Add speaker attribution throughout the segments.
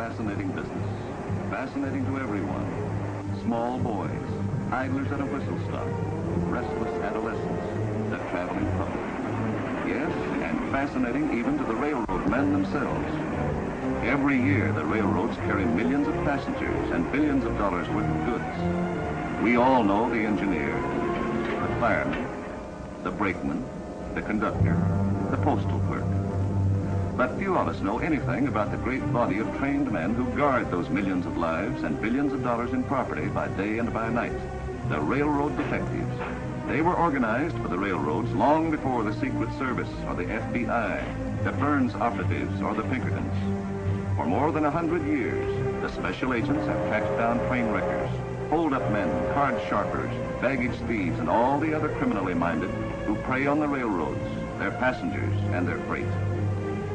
Speaker 1: fascinating business. Fascinating to everyone. Small boys, idlers at a whistle stop, restless adolescents, the traveling public. Yes, and fascinating even to the railroad men themselves. Every year, the railroads carry millions of passengers and billions of dollars worth of goods. We all know the engineer, the fireman, the brakeman, the conductor, the postal clerk. But few of us know anything about the great body of trained men who guard those millions of lives and billions of dollars in property by day and by night. The railroad detectives. They were organized for the railroads long before the Secret Service or the FBI, the Burns operatives or the Pinkertons. For more than 100 years, the special agents have tracked down train wreckers, hold-up men, card sharpers, baggage thieves, and all the other criminally minded who prey on the railroads, their passengers, and their freight.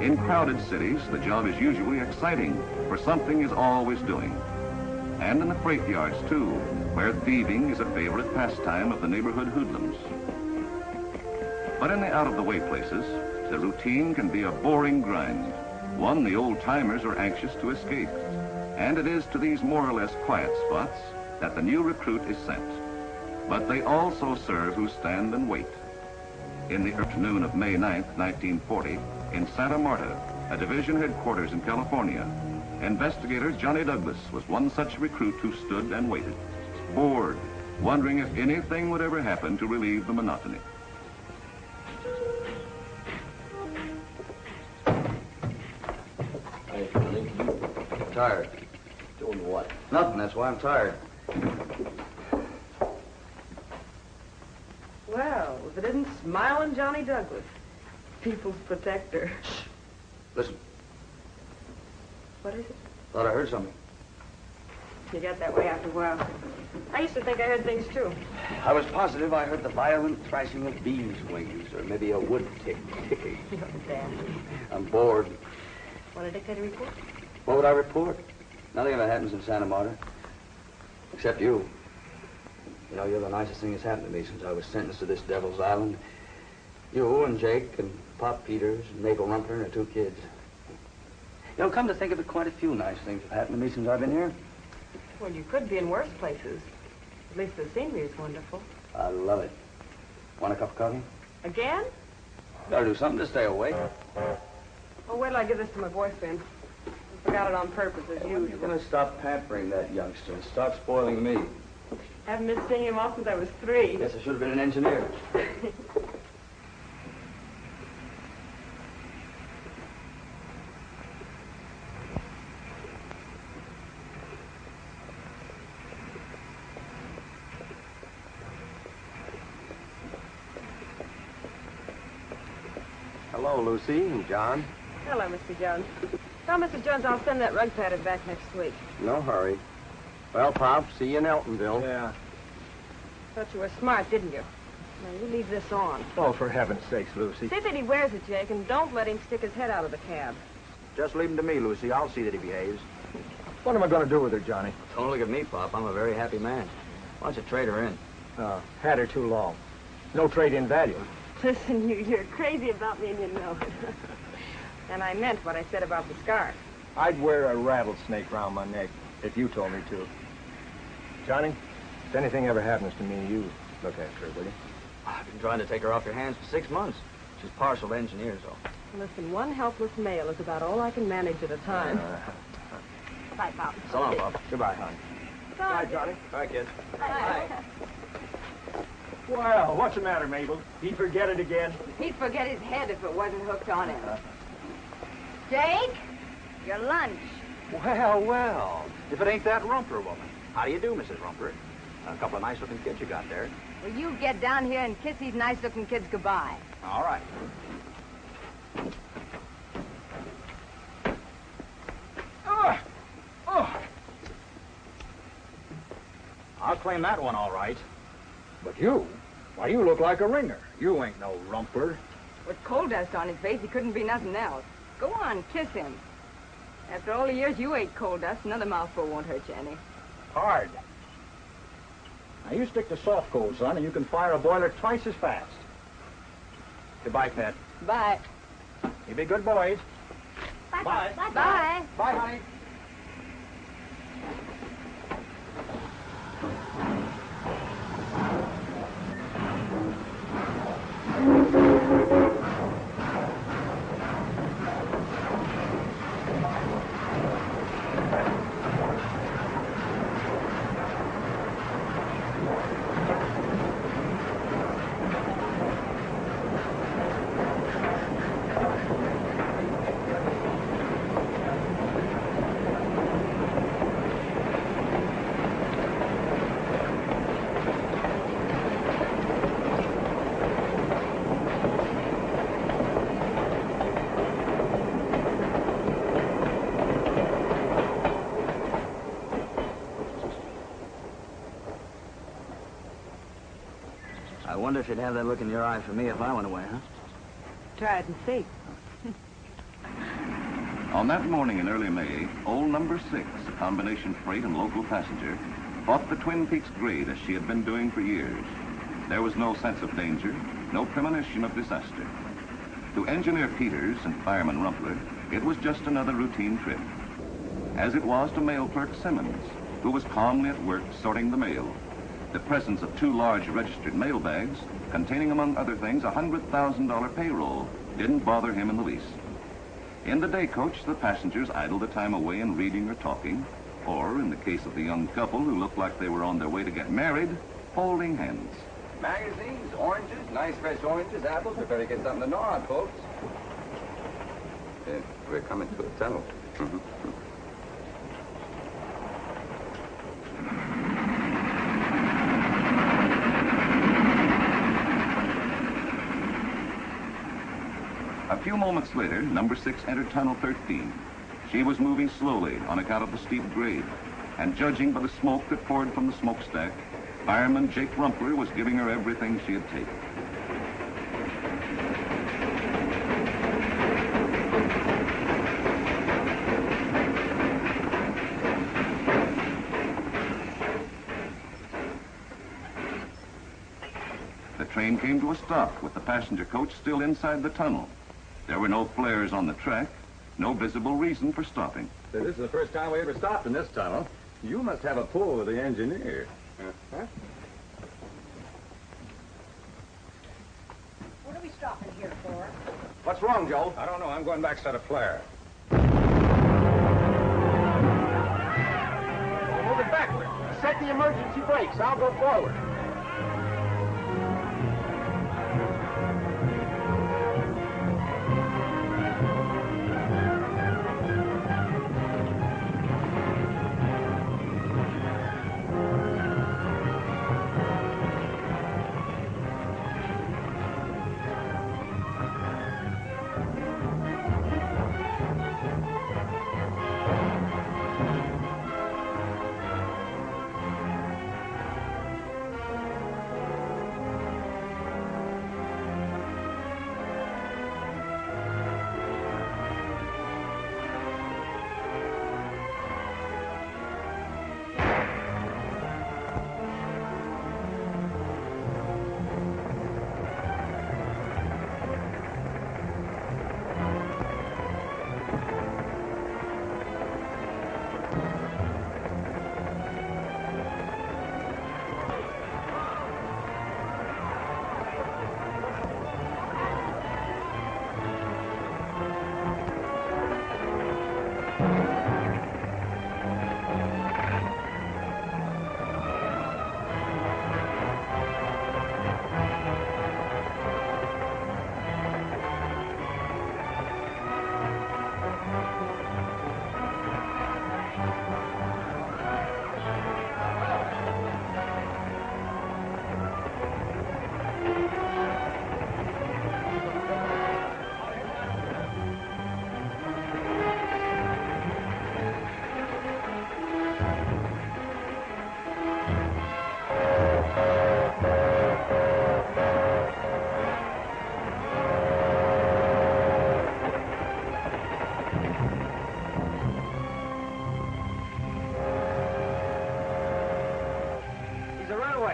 Speaker 1: In crowded cities, the job is usually exciting, for something is always doing. And in the freight yards, too, where thieving is a favorite pastime of the neighborhood hoodlums. But in the out-of-the-way places, the routine can be a boring grind, one the old-timers are anxious to escape. And it is to these more or less quiet spots that the new recruit is sent. But they also serve who stand and wait. In the afternoon of May 9th, 1940, in Santa Marta, a division headquarters in California, investigator Johnny Douglas was one such recruit who stood and waited, bored, wondering if anything would ever happen to relieve the monotony.
Speaker 2: Hey, Johnny. I'm tired. Doing what? Nothing, that's why I'm tired.
Speaker 3: Well, if it isn't smiling Johnny Douglas, people's protector.
Speaker 2: Shh. Listen.
Speaker 3: What is it?
Speaker 2: Thought I heard something.
Speaker 3: You got that way after a while. I used to think I heard things, too.
Speaker 2: I was positive I heard the violent thrashing of bees' wings, or maybe a wood tick ticking.
Speaker 3: You're bad.
Speaker 2: I'm bored.
Speaker 3: Want to dictate a report?
Speaker 2: What would I report? Nothing ever happens in Santa Marta. Except you. You know, you're the nicest thing that's happened to me since I was sentenced to this Devil's Island. You and Jake and Pop Peters and Mabel Rumpler and her 2 kids. You know, come to think of it, quite a few nice things have happened to me since I've been here.
Speaker 3: Well, you could be in worse places. At least the scenery is wonderful.
Speaker 2: I love it. Want a cup of coffee?
Speaker 3: Again?
Speaker 2: Gotta do something to stay awake.
Speaker 3: Oh, wait till I give this to my boyfriend. I forgot it on purpose, as usual.
Speaker 2: You're gonna stop pampering that youngster and start spoiling me.
Speaker 3: Haven't been seeing him off since I was 3.
Speaker 2: Guess I should have been an engineer.
Speaker 4: Hello, Lucy and John.
Speaker 3: Hello, Mr. Jones. Tell Mr. Jones I'll send that rug pattern back next week.
Speaker 4: No hurry. Well, Pop, see you in Eltonville.
Speaker 5: Yeah.
Speaker 3: Thought you were smart, didn't you? Now, you leave this on.
Speaker 5: Oh, for heaven's sakes, Lucy.
Speaker 3: See that he wears it, Jake, and don't let him stick his head out of the cab.
Speaker 4: Just leave him to me, Lucy. I'll see that he behaves.
Speaker 5: What am I going to do with her, Johnny?
Speaker 2: Don't look at me, Pop. I'm a very happy man. Why don't you trade her in?
Speaker 5: Had her too long. No trade-in value.
Speaker 3: Listen, you're crazy about me and you know it. And I meant what I said about the scarf.
Speaker 5: I'd wear a rattlesnake round my neck if you told me to. Johnny, if anything ever happens to me, you look after her, will you?
Speaker 2: I've been trying to take her off your hands for 6 months. She's partial to engineers, though.
Speaker 3: Listen, one helpless male is about all I can manage at a time. Bye, Pop.
Speaker 2: So long, Pop.
Speaker 5: Goodbye, hon.
Speaker 3: Bye,
Speaker 5: Johnny.
Speaker 4: Bye, kids.
Speaker 3: Bye.
Speaker 5: Well, what's the matter, Mabel? He'd forget it again?
Speaker 6: He'd forget his head if it wasn't hooked on him. Jake, your lunch.
Speaker 4: Well. If it ain't that Rumpler woman. How do you do, Mrs. Rumpler? A couple of nice-looking kids you got there.
Speaker 6: Will you get down here and kiss these nice-looking kids goodbye?
Speaker 4: All right. I'll claim that one, all right.
Speaker 5: But you? Why, you look like a ringer. You ain't no Rumpler.
Speaker 6: With coal dust on his face, he couldn't be nothing else. Go on, kiss him. After all the years you ate coal dust, another mouthful won't hurt you any.
Speaker 5: Hard. Now, you stick to soft coal, son, and you can fire a boiler twice as fast. Goodbye, Pet.
Speaker 6: Bye.
Speaker 5: You be good boys.
Speaker 6: Bye. Bye.
Speaker 5: Bye, honey.
Speaker 2: wonder if you'd have that look in your eye for me if I went away, huh?
Speaker 3: Try it and see.
Speaker 1: On that morning in early May, old number 6, a combination freight and local passenger, fought the Twin Peaks grade as she had been doing for years. There was no sense of danger, no premonition of disaster. To Engineer Peters and Fireman Rumpler, it was just another routine trip. As it was to mail clerk Simmons, who was calmly at work sorting the mail. The presence of 2 large registered mail bags, containing among other things a $100,000 payroll, didn't bother him in the least. In the day coach, the passengers idled the time away in reading or talking, or, in the case of the young couple who looked like they were on their way to get married, holding hands.
Speaker 2: Magazines, oranges, nice fresh oranges, apples. We better get something to gnaw on, folks. Yeah, we're coming to a tunnel.
Speaker 1: A few moments later, number 6 entered Tunnel 13. She was moving slowly on account of the steep grade, and judging by the smoke that poured from the smokestack, Fireman Jake Rumpler was giving her everything she had taken. The train came to a stop with the passenger coach still inside the tunnel. There were no flares on the track, no visible reason for stopping.
Speaker 5: This is the first time we ever stopped in this tunnel. You must have a pull with the engineer.
Speaker 6: Huh? What are we stopping here for?
Speaker 5: What's wrong, Joe? I don't know. I'm going back to set a flare.
Speaker 7: Move it backward. Set the emergency brakes. I'll go forward.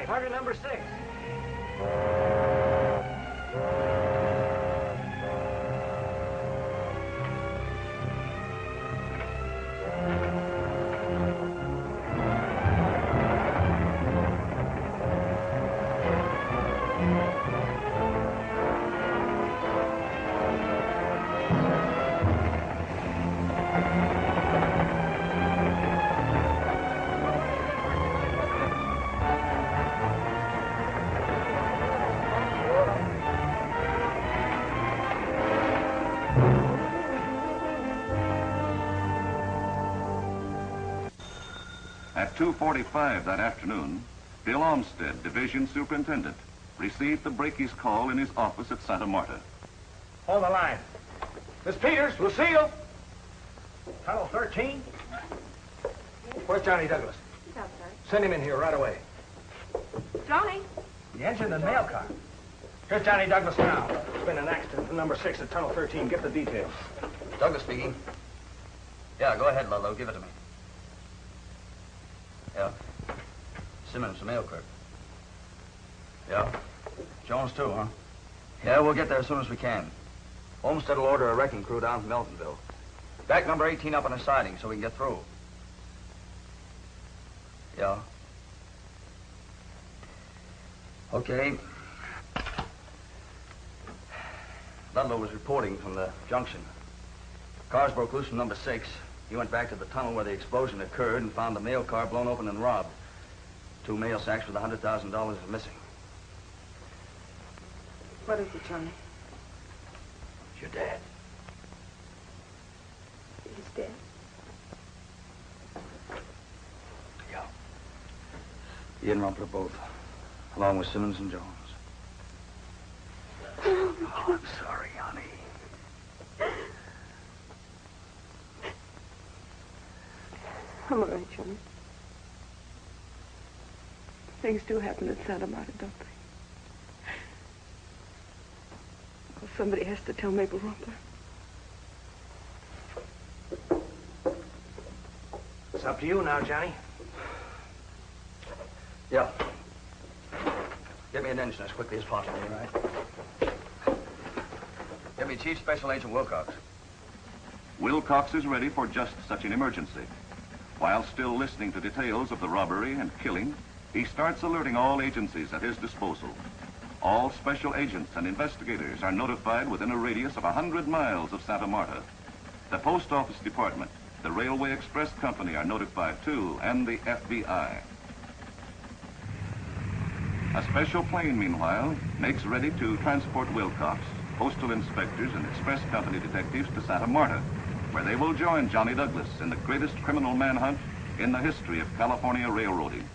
Speaker 5: Target number 6.
Speaker 1: At 2:45 that afternoon, Bill Olmsted, Division Superintendent, received the brakies call in his office at Santa Marta.
Speaker 5: Hold the line. Miss Peters, Lucille. Tunnel 13. Where's Johnny Douglas?
Speaker 3: He's outside.
Speaker 5: Send him in here right away.
Speaker 3: Johnny?
Speaker 5: The engine and mail car. Here's Johnny Douglas now. There's been an accident in number 6 at Tunnel 13. Get the details.
Speaker 2: Douglas speaking. Yeah, go ahead, Ludlow. Give it to me. Yeah. Simmons, the mail clerk. Yeah. Jones, too, huh? Yeah, we'll get there as soon as we can. Olmsted will order a wrecking crew down from Meltonville. Back number 18 up on the siding so we can get through. Yeah. Okay. Ludlow was reporting from the junction. Cars broke loose from number 6. He went back to the tunnel where the explosion occurred and found the mail car blown open and robbed. 2 mail sacks with $100,000 are missing.
Speaker 6: What is it, Johnny?
Speaker 2: It's your dad.
Speaker 6: He's dead.
Speaker 2: Yeah. He and Rumpler both, along with Simmons and Jones. Oh, I'm sorry, honey.
Speaker 3: I'm all right, Johnny. Things do happen at Santa Marta, don't they? Well, somebody has to tell Mabel Rumpler.
Speaker 5: It's up to you now, Johnny.
Speaker 2: Yeah. Get me an engine as quickly as possible, all right? Get me Chief Special Agent Wilcox.
Speaker 1: Wilcox is ready for just such an emergency. While still listening to details of the robbery and killing, he starts alerting all agencies at his disposal. All special agents and investigators are notified within a radius of 100 miles of Santa Marta. The Post Office Department, the Railway Express Company are notified too, and the FBI. A special plane, meanwhile, makes ready to transport Wilcox, postal inspectors, and express company detectives to Santa Marta, where they will join Johnny Douglas in the greatest criminal manhunt in the history of California railroading.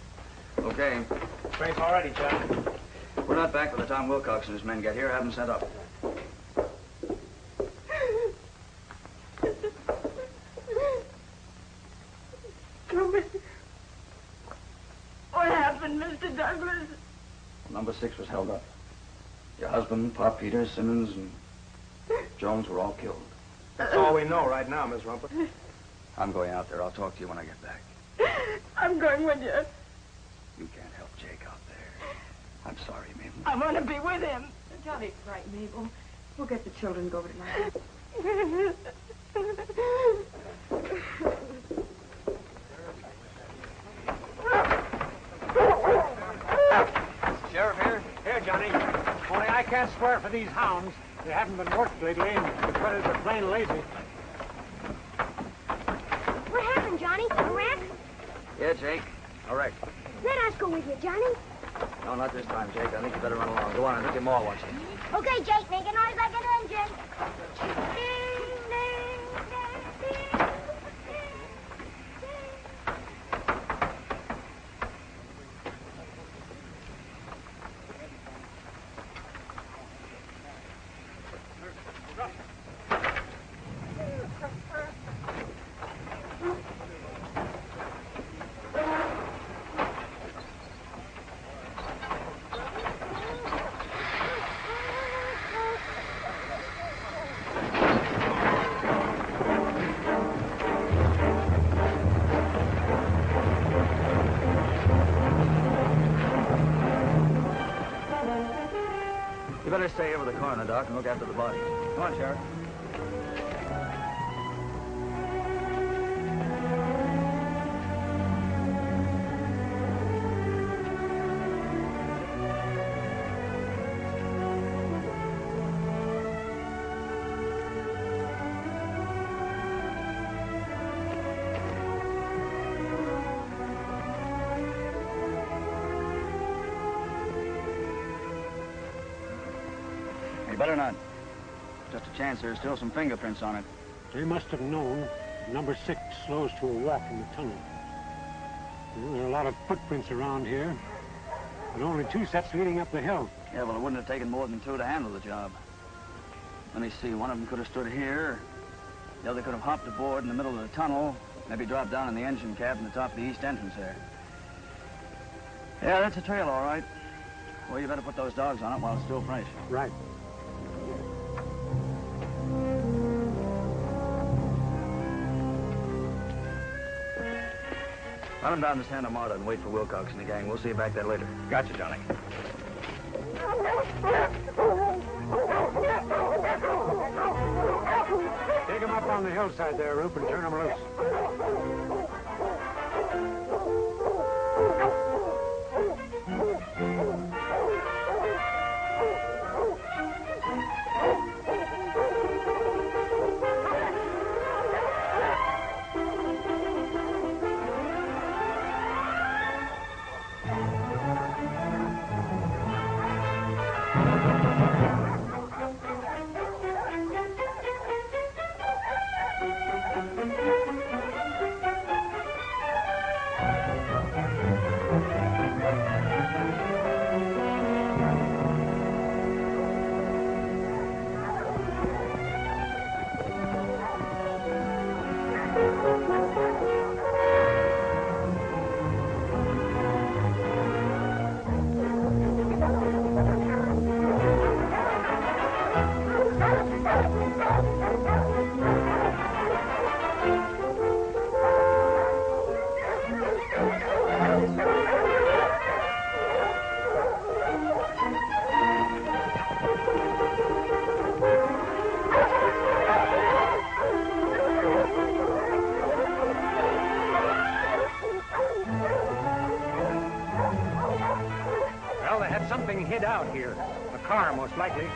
Speaker 2: Okay.
Speaker 5: Train's all ready, Johnny.
Speaker 2: We're not back by the time Wilcox and his men get here. Have them sent up.
Speaker 3: What happened, Mr. Douglas?
Speaker 2: Well, number 6 was held up. Your husband, Pop Peters, Simmons, and Jones were all killed.
Speaker 5: That's all we know right now, Miss Rumpler.
Speaker 2: I'm going out there. I'll talk to you when I get back.
Speaker 3: I'm going with you.
Speaker 2: You can't help Jake out there. I'm sorry, Mabel.
Speaker 3: I want to be with him.
Speaker 6: Johnny's right, Mabel. We'll get the children to go over tonight.
Speaker 2: Sheriff here?
Speaker 8: Here, Johnny. Only I can't swear for these hounds. They haven't been worked lately, and the critters are plain lazy.
Speaker 9: What happened, Johnny? A wreck?
Speaker 2: Yeah, Jake. All right.
Speaker 9: Let us go with you, Johnny.
Speaker 2: No, not this time, Jake. I think you better run along. Go on, I'll get more once.
Speaker 9: Okay, Jake, make a noise like an engine. Ding, ding, ding, ding.
Speaker 2: You better stay here with the coroner, Doc, and look after the bodies. Come on, Sheriff. You better not. Just a chance there's still some fingerprints on it.
Speaker 8: They must have known number 6 slows to a walk in the tunnel. Well, there are a lot of footprints around here, but only 2 sets leading up the hill.
Speaker 2: Yeah, well, it wouldn't have taken more than 2 to handle the job. Let me see. One of them could have stood here. The other could have hopped aboard in the middle of the tunnel, maybe dropped down in the engine cab in the top of the east entrance there. Yeah, that's a trail, all right. Well, you better put those dogs on it while it's still fresh.
Speaker 8: Right.
Speaker 2: Run them down to Santa Marta and wait for Wilcox and the gang. We'll see you back there later.
Speaker 4: Gotcha, Johnny.
Speaker 8: Take him up on the hillside there, Roop, and turn him loose. Well, they had something hid out here. A car, most likely.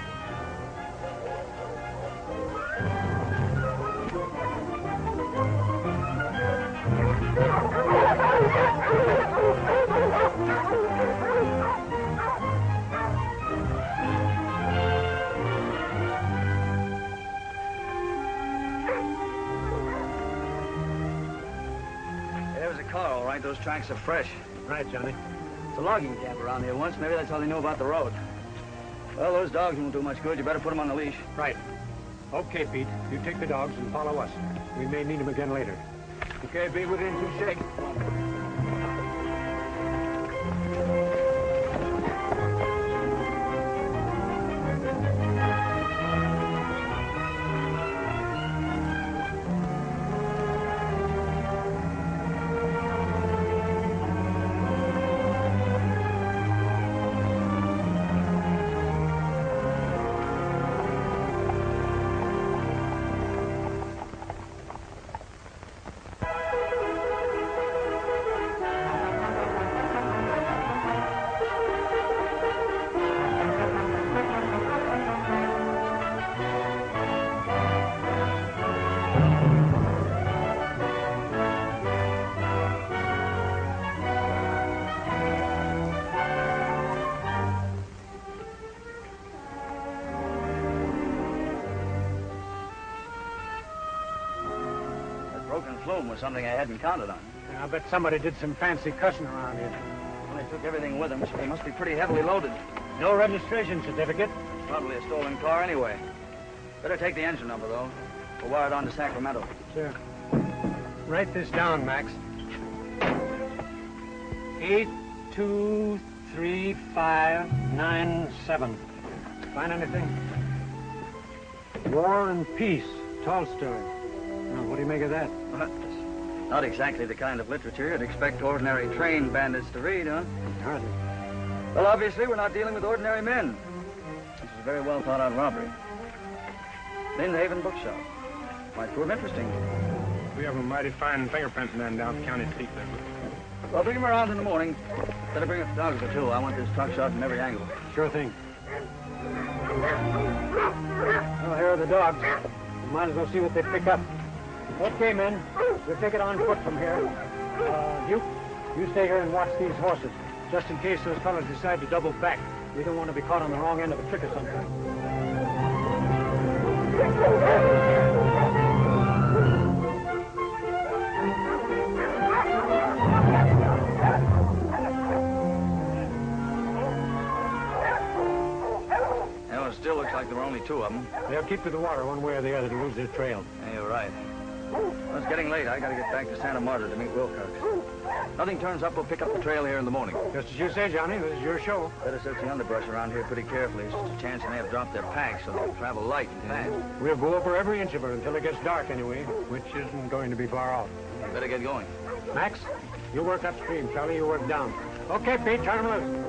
Speaker 2: Hey, there was a car, all right. Those tracks are fresh.
Speaker 8: Right, Johnny.
Speaker 2: It's a logging camp around here once. Maybe that's all they knew about the road. Well, those dogs won't do much good. You better put them on the leash.
Speaker 8: Right. Okay, Pete. You take the dogs and follow us. We may need them again later.
Speaker 2: Okay, be within 2 shakes. Was something I hadn't counted on.
Speaker 8: I bet somebody did some fancy cussing around here.
Speaker 2: Well, they took everything with them, so they must be pretty heavily loaded.
Speaker 8: No registration certificate.
Speaker 2: Probably a stolen car anyway. Better take the engine number, though. We'll wire it on to Sacramento.
Speaker 8: Sure. Write this down, Max. 823597. Find anything? War and Peace, Tolstoy. Now, what do you make of that?
Speaker 2: Not exactly the kind of literature you'd expect ordinary trained bandits to read, huh?
Speaker 8: Hardly.
Speaker 2: Well, obviously, we're not dealing with ordinary men. This is a very well thought out robbery. Lynn Haven Bookshop. Might prove interesting.
Speaker 5: We have a mighty fine fingerprint man down at the county seat there.
Speaker 2: Well, bring him around in the morning. Better bring a photographer, too. I want this truck shot from every angle.
Speaker 8: Sure thing. Well, here are the dogs. Might as well see what they pick up. Okay, men. We'll take it on foot from here. You stay here and watch these horses, just in case those fellas decide to double back. We don't want to be caught on the wrong end of a trick or something.
Speaker 2: It still looks like there were only 2 of them.
Speaker 8: They'll keep to the water one way or the other to lose their trail.
Speaker 2: Yeah, you're right. Well, it's getting late. I gotta get back to Santa Marta to meet Wilcox. Nothing turns up, we'll pick up the trail here in the morning.
Speaker 8: Just as you say, Johnny. This is your show.
Speaker 2: Better search the underbrush around here pretty carefully. There's just a chance they may have dropped their packs, so they'll travel light and fast.
Speaker 8: We'll go over every inch of it until it gets dark anyway, which isn't going to be far off.
Speaker 2: Better get going.
Speaker 8: Max, you work upstream. Charlie, you work down. Okay, Pete, turn them loose.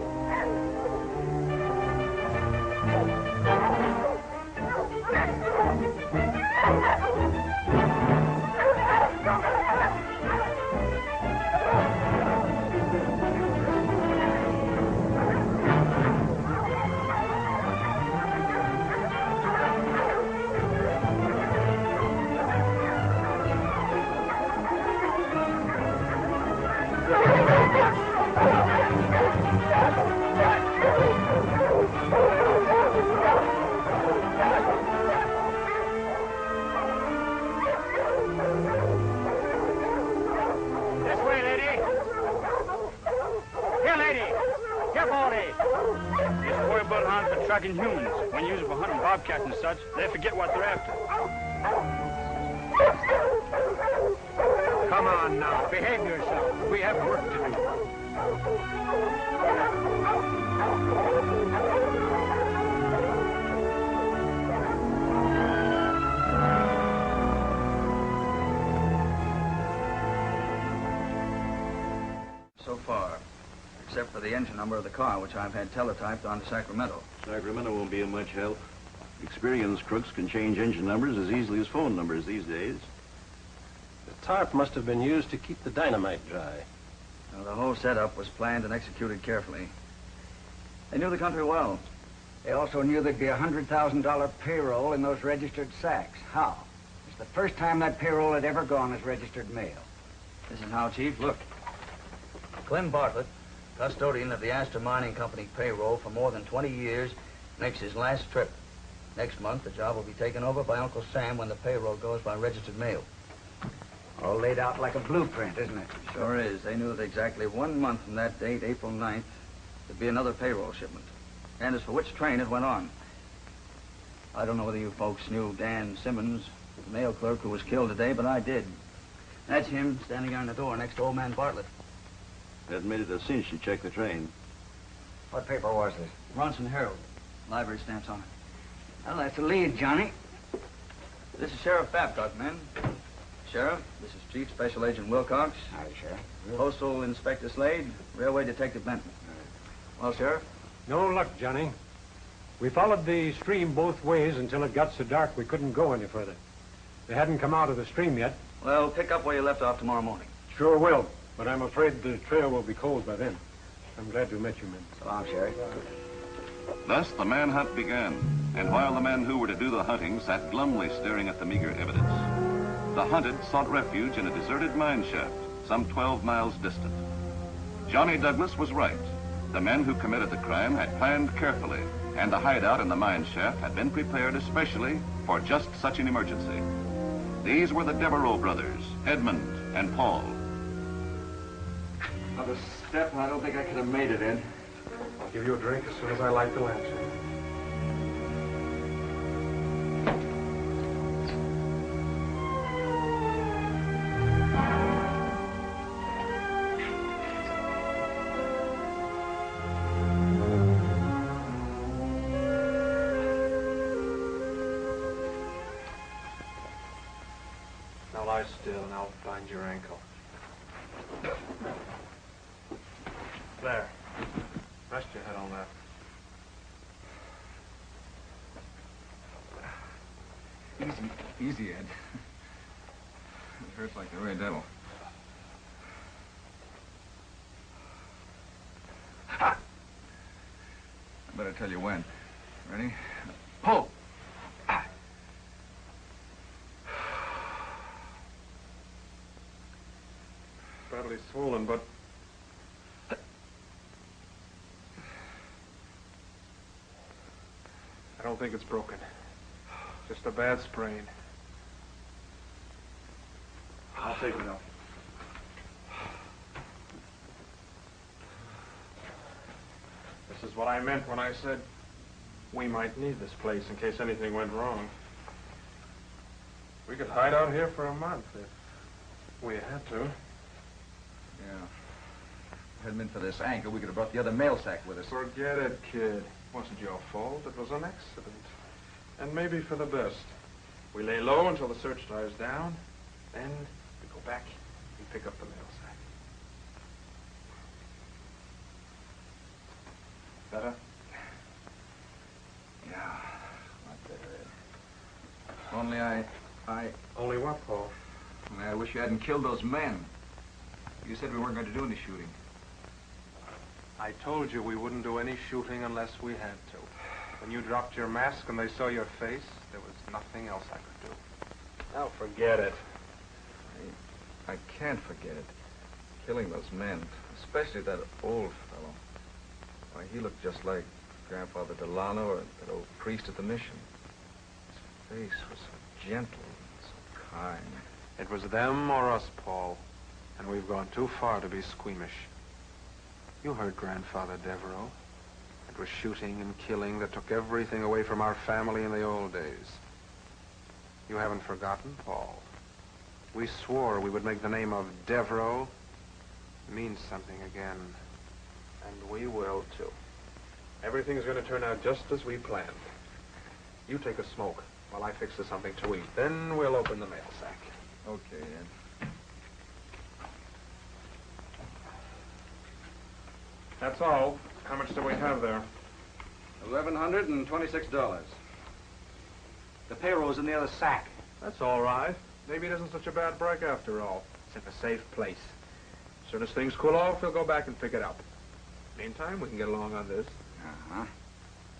Speaker 10: Tracking humans. When you use it for hunting bobcats and such, they forget what they're after.
Speaker 8: Come on now, behave yourself. We have work to do.
Speaker 2: So far, except for the engine number of the car, which I've had teletyped on to Sacramento.
Speaker 1: Sacramento won't be of much help. Experienced crooks can change engine numbers as easily as phone numbers these days.
Speaker 5: The tarp must have been used to keep the dynamite dry.
Speaker 2: Well, the whole setup was planned and executed carefully. They knew the country well.
Speaker 11: They also knew there'd be a $100,000 payroll in those registered sacks. How? It's the first time that payroll had ever gone as registered mail.
Speaker 2: This is how, Chief. Look. Clem Bartlett, custodian of the Astor Mining Company payroll for more than 20 years, makes his last trip. Next month, the job will be taken over by Uncle Sam when the payroll goes by registered mail.
Speaker 11: All laid out like a blueprint, isn't it?
Speaker 2: Sure is. They knew that exactly 1 month from that date, April 9th, there'd be another payroll shipment. And as for which train it went on, I don't know whether you folks knew Dan Simmons, the mail clerk who was killed today, but I did. That's him standing on the door next to old man Bartlett.
Speaker 1: That made it a cinch to check the train.
Speaker 11: What paper was this?
Speaker 2: Bronson Herald. Library stamps on it.
Speaker 11: Well, that's a lead, Johnny.
Speaker 2: This is Sheriff Babcock, men. Sheriff, this is Chief Special Agent Wilcox.
Speaker 11: Howdy, Sheriff.
Speaker 2: Postal Inspector Slade. Railway Detective Benton. Well, Sheriff?
Speaker 8: No luck, Johnny. We followed the stream both ways until it got so dark we couldn't go any further. They hadn't come out of the stream yet.
Speaker 2: Well, pick up where you left off tomorrow morning.
Speaker 8: Sure will, but I'm afraid the trail will be cold by then. I'm glad to have met you, men.
Speaker 11: So long, Sheriff.
Speaker 1: Thus the manhunt began, and while the men who were to do the hunting sat glumly staring at the meager evidence, the hunted sought refuge in a deserted mine shaft some 12 miles distant. Johnny Douglas was right. The men who committed the crime had planned carefully, and the hideout in the mine shaft had been prepared especially for just such an emergency. These were the Devereaux brothers, Edmund and Paul.
Speaker 11: Another step, and I don't think I could have made it, Ed.
Speaker 8: I'll give you a drink as soon as I light the lamps.
Speaker 5: Now lie still and I'll bind your ankle. There. Rest your head on that.
Speaker 12: Easy, Ed. It hurts like the very devil. Ha! I better tell you when. Ready? Pull!
Speaker 5: Badly swollen, but... I don't think it's broken. Just a bad sprain. I'll take it up. This is what I meant when I said we might need this place in case anything went wrong.
Speaker 13: We could hide out here for a month if we had to.
Speaker 12: Yeah. If it hadn't been for this anchor, we could have brought the other mail sack with us.
Speaker 13: Forget it, kid. It wasn't your fault. It was an accident. And maybe for the best. We lay low until the search dies down. Then we go back and pick up the mail sack. Better?
Speaker 12: Yeah, not better, Ed. Only
Speaker 13: Only what, Paul?
Speaker 12: Only I wish you hadn't killed those men. You said we weren't going to do any shooting.
Speaker 13: I told you we wouldn't do any shooting unless we had to. When you dropped your mask and they saw your face, there was nothing else I could do. Now forget it.
Speaker 12: I can't forget it. Killing those men, especially that old fellow. Why, he looked just like Grandfather Delano or that old priest at the mission. His face was so gentle and so kind.
Speaker 13: It was them or us, Paul. And we've gone too far to be squeamish. You heard Grandfather Devereaux. It was shooting and killing that took everything away from our family in the old days. You haven't forgotten, Paul. We swore we would make the name of Devereaux mean something again. And we will, too. Everything's going to turn out just as we planned. You take a smoke while I fix us something to eat. Then we'll open the mail sack.
Speaker 12: Okay, Ed.
Speaker 13: That's all. How much do we have there?
Speaker 11: $1,126. The payroll's in the other sack.
Speaker 13: That's all right. Maybe it isn't such a bad break after all. It's in a safe place. As soon as things cool off, we'll go back and pick it up. Meantime, we can get along on this.
Speaker 12: Uh-huh.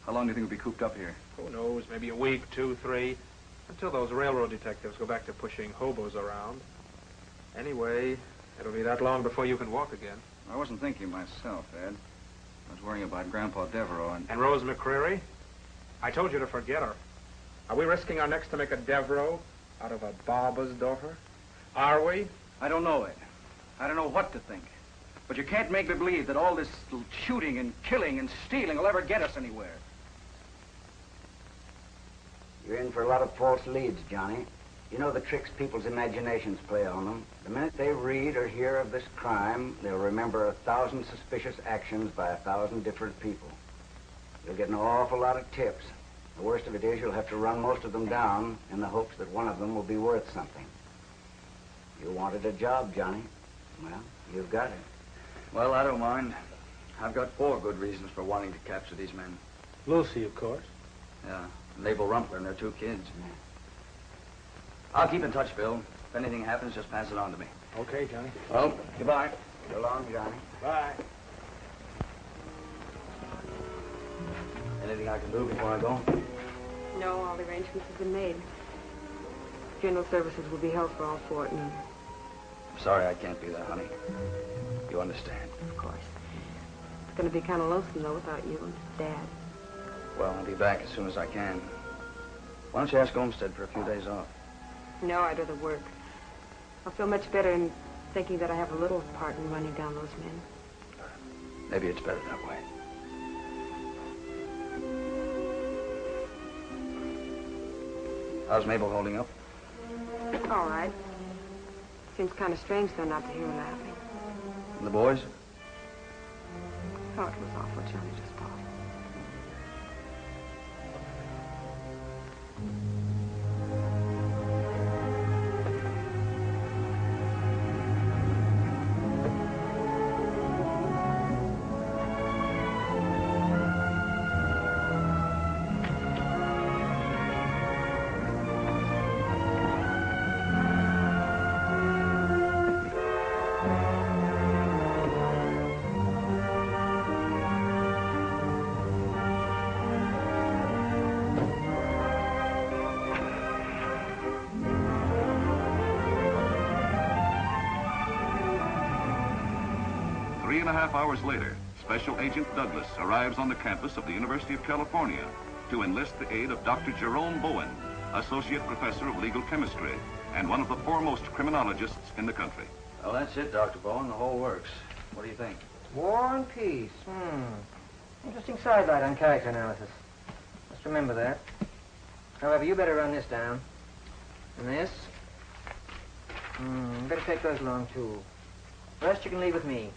Speaker 12: How long do you think we'll be cooped up here?
Speaker 13: Who knows? Maybe a week, 2, 3. Until those railroad detectives go back to pushing hobos around. Anyway, it'll be that long before you can walk again.
Speaker 12: I wasn't thinking myself, Ed. I was worrying about Grandpa Devereaux and...
Speaker 13: And Rose McCreary? I told you to forget her. Are we risking our necks to make a Devereaux out of a barber's daughter? Are we?
Speaker 11: I don't know, Ed. I don't know what to think. But you can't make me believe that all this shooting and killing and stealing will ever get us anywhere.
Speaker 14: You're in for a lot of false leads, Johnny. You know the tricks people's imaginations play on them. The minute they read or hear of this crime, they'll remember 1,000 suspicious actions by 1,000 different people. You'll get an awful lot of tips. The worst of it is you'll have to run most of them down in the hopes that one of them will be worth something. You wanted a job, Johnny. Well, you've got it.
Speaker 2: Well, I don't mind. I've got 4 good reasons for wanting to capture these men.
Speaker 8: Lucy, of course.
Speaker 2: Yeah, Mabel Rumpler and their 2 kids. I'll keep in touch, Bill. If anything happens, just pass it on to me.
Speaker 8: Okay, Johnny.
Speaker 2: Well, goodbye.
Speaker 14: So long, Johnny.
Speaker 8: Bye.
Speaker 2: Anything I can do before I go?
Speaker 3: No, all the arrangements have been made. Funeral services will be held for all 4 at noon.
Speaker 2: I'm sorry I can't be there, honey. You understand?
Speaker 3: Of course. It's going to be kind of lonesome, though, without you and Dad.
Speaker 2: Well, I'll be back as soon as I can. Why don't you ask Olmsted for a few days off?
Speaker 3: No, I'd rather work. I'll feel much better in thinking that I have a little part in running down those men.
Speaker 2: Maybe it's better that way. How's Mabel holding up?
Speaker 3: All right. Seems kind of strange, though, not to hear her laughing.
Speaker 2: And the boys?
Speaker 3: Oh, it was awful, Johnny, just awful.
Speaker 1: Three and a half hours later, Special Agent Douglas arrives on the campus of the University of California to enlist the aid of Dr. Jerome Bowen, Associate Professor of Legal Chemistry and one of the foremost criminologists in the country.
Speaker 2: Well, that's it, Dr. Bowen. The whole works. What do you think?
Speaker 15: War and peace. Interesting sidelight on character analysis. Just remember that. However, you better run this down. And this? Better take those along, too. The rest you can leave with me.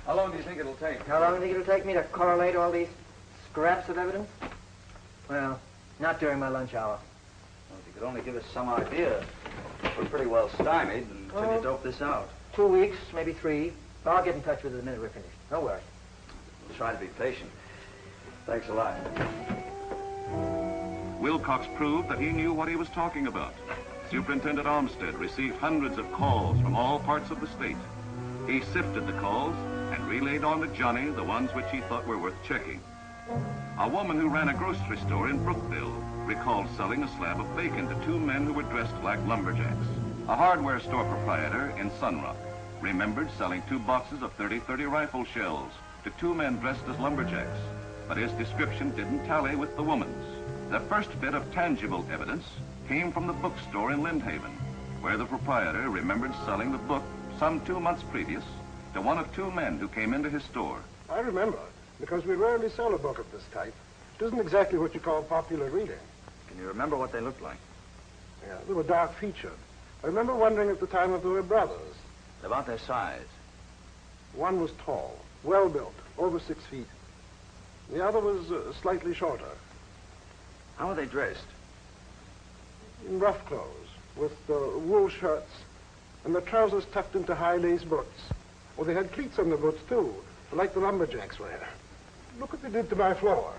Speaker 2: How long do you think it'll take?
Speaker 15: How long do you think it'll take me to correlate all these scraps of evidence? Well, not during my lunch hour.
Speaker 2: Well, if you could only give us some idea. We're pretty well stymied until you dope this out.
Speaker 15: 2 weeks, maybe 3. I'll get in touch with you the minute we're finished. Don't worry.
Speaker 2: We'll try to be patient. Thanks a lot.
Speaker 1: Wilcox proved that he knew what he was talking about. Superintendent Olmsted received hundreds of calls from all parts of the state. He sifted the calls and relayed on to Johnny the ones which he thought were worth checking. A woman who ran a grocery store in Brookville recalled selling a slab of bacon to 2 men who were dressed like lumberjacks. A hardware store proprietor in Sunrock remembered selling 2 boxes of .30-30 rifle shells to 2 men dressed as lumberjacks, but his description didn't tally with the woman's. The first bit of tangible evidence came from the bookstore in Lindhaven, where the proprietor remembered selling the book some 2 months previous to one of 2 men who came into his store.
Speaker 7: I remember, because we rarely sell a book of this type. It isn't exactly what you call popular reading.
Speaker 2: Can you remember what they looked like?
Speaker 7: Yeah, they were dark-featured. I remember wondering at the time if they were brothers.
Speaker 2: About their size?
Speaker 7: One was tall, well-built, over 6 feet. The other was slightly shorter.
Speaker 2: How were they dressed?
Speaker 7: In rough clothes, with wool shirts, and the trousers tucked into high-lace boots. Oh, they had cleats on the boots, too, like the lumberjacks wear. Look what they did to my floor.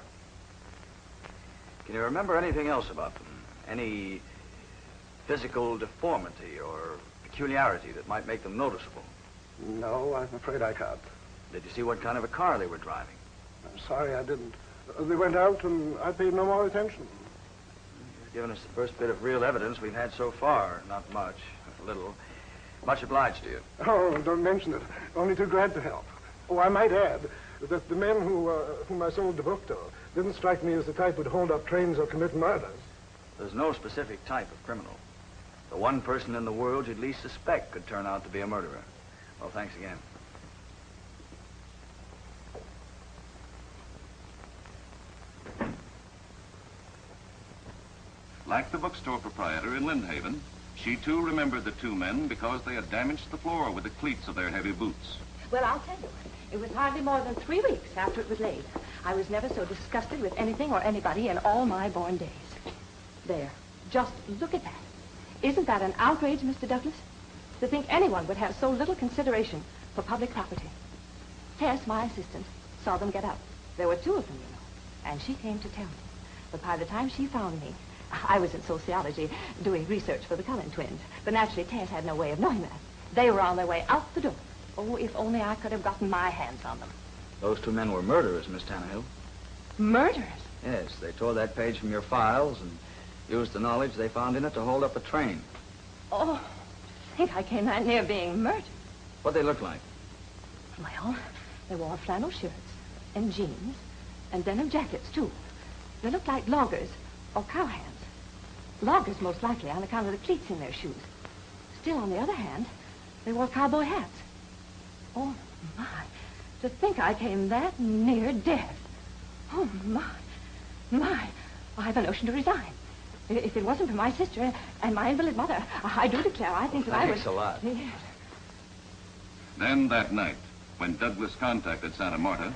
Speaker 2: Can you remember anything else about them? Any physical deformity or peculiarity that might make them noticeable?
Speaker 7: No, I'm afraid I can't.
Speaker 2: Did you see what kind of a car they were driving?
Speaker 7: I'm sorry I didn't. They went out and I paid no more attention.
Speaker 2: You've given us the first bit of real evidence we've had so far. Not much, a little. Much obliged to you.
Speaker 7: Oh, don't mention it. Only too glad to help. Oh, I might add that the men whom I sold the book to didn't strike me as the type who'd hold up trains or commit murders.
Speaker 2: There's no specific type of criminal. The one person in the world you'd least suspect could turn out to be a murderer. Well, thanks again.
Speaker 1: Like the bookstore proprietor in Lindhaven, she too remembered the 2 men because they had damaged the floor with the cleats of their heavy boots.
Speaker 16: Well, I'll tell you. It was hardly more than 3 weeks after it was laid. I was never so disgusted with anything or anybody in all my born days. There. Just look at that. Isn't that an outrage, Mr. Douglas? To think anyone would have so little consideration for public property. Tess, my assistant, saw them get out. There were 2 of them, you know. And she came to tell me. But by the time she found me, I was in sociology doing research for the Cullen twins. But naturally, Tess had no way of knowing that. They were on their way out the door. Oh, if only I could have gotten my hands on them.
Speaker 2: Those 2 men were murderers, Miss Tannehill.
Speaker 16: Murderers?
Speaker 2: Yes, they tore that page from your files and used the knowledge they found in it to hold up a train.
Speaker 16: Oh, I think I came that near being murdered.
Speaker 2: What'd they look like?
Speaker 16: Well, they wore flannel shirts and jeans and denim jackets, too. They looked like loggers or cowhands. Loggers, most likely, on account of the cleats in their shoes. Still, on the other hand, they wore cowboy hats. Oh, my. To think I came that near death. Oh, my. My. I have a notion to resign. If it wasn't for my sister and my invalid mother, I do declare I think that I would...
Speaker 2: Thanks a lot.
Speaker 16: Yes.
Speaker 1: Then that night, when Douglas contacted Santa Marta,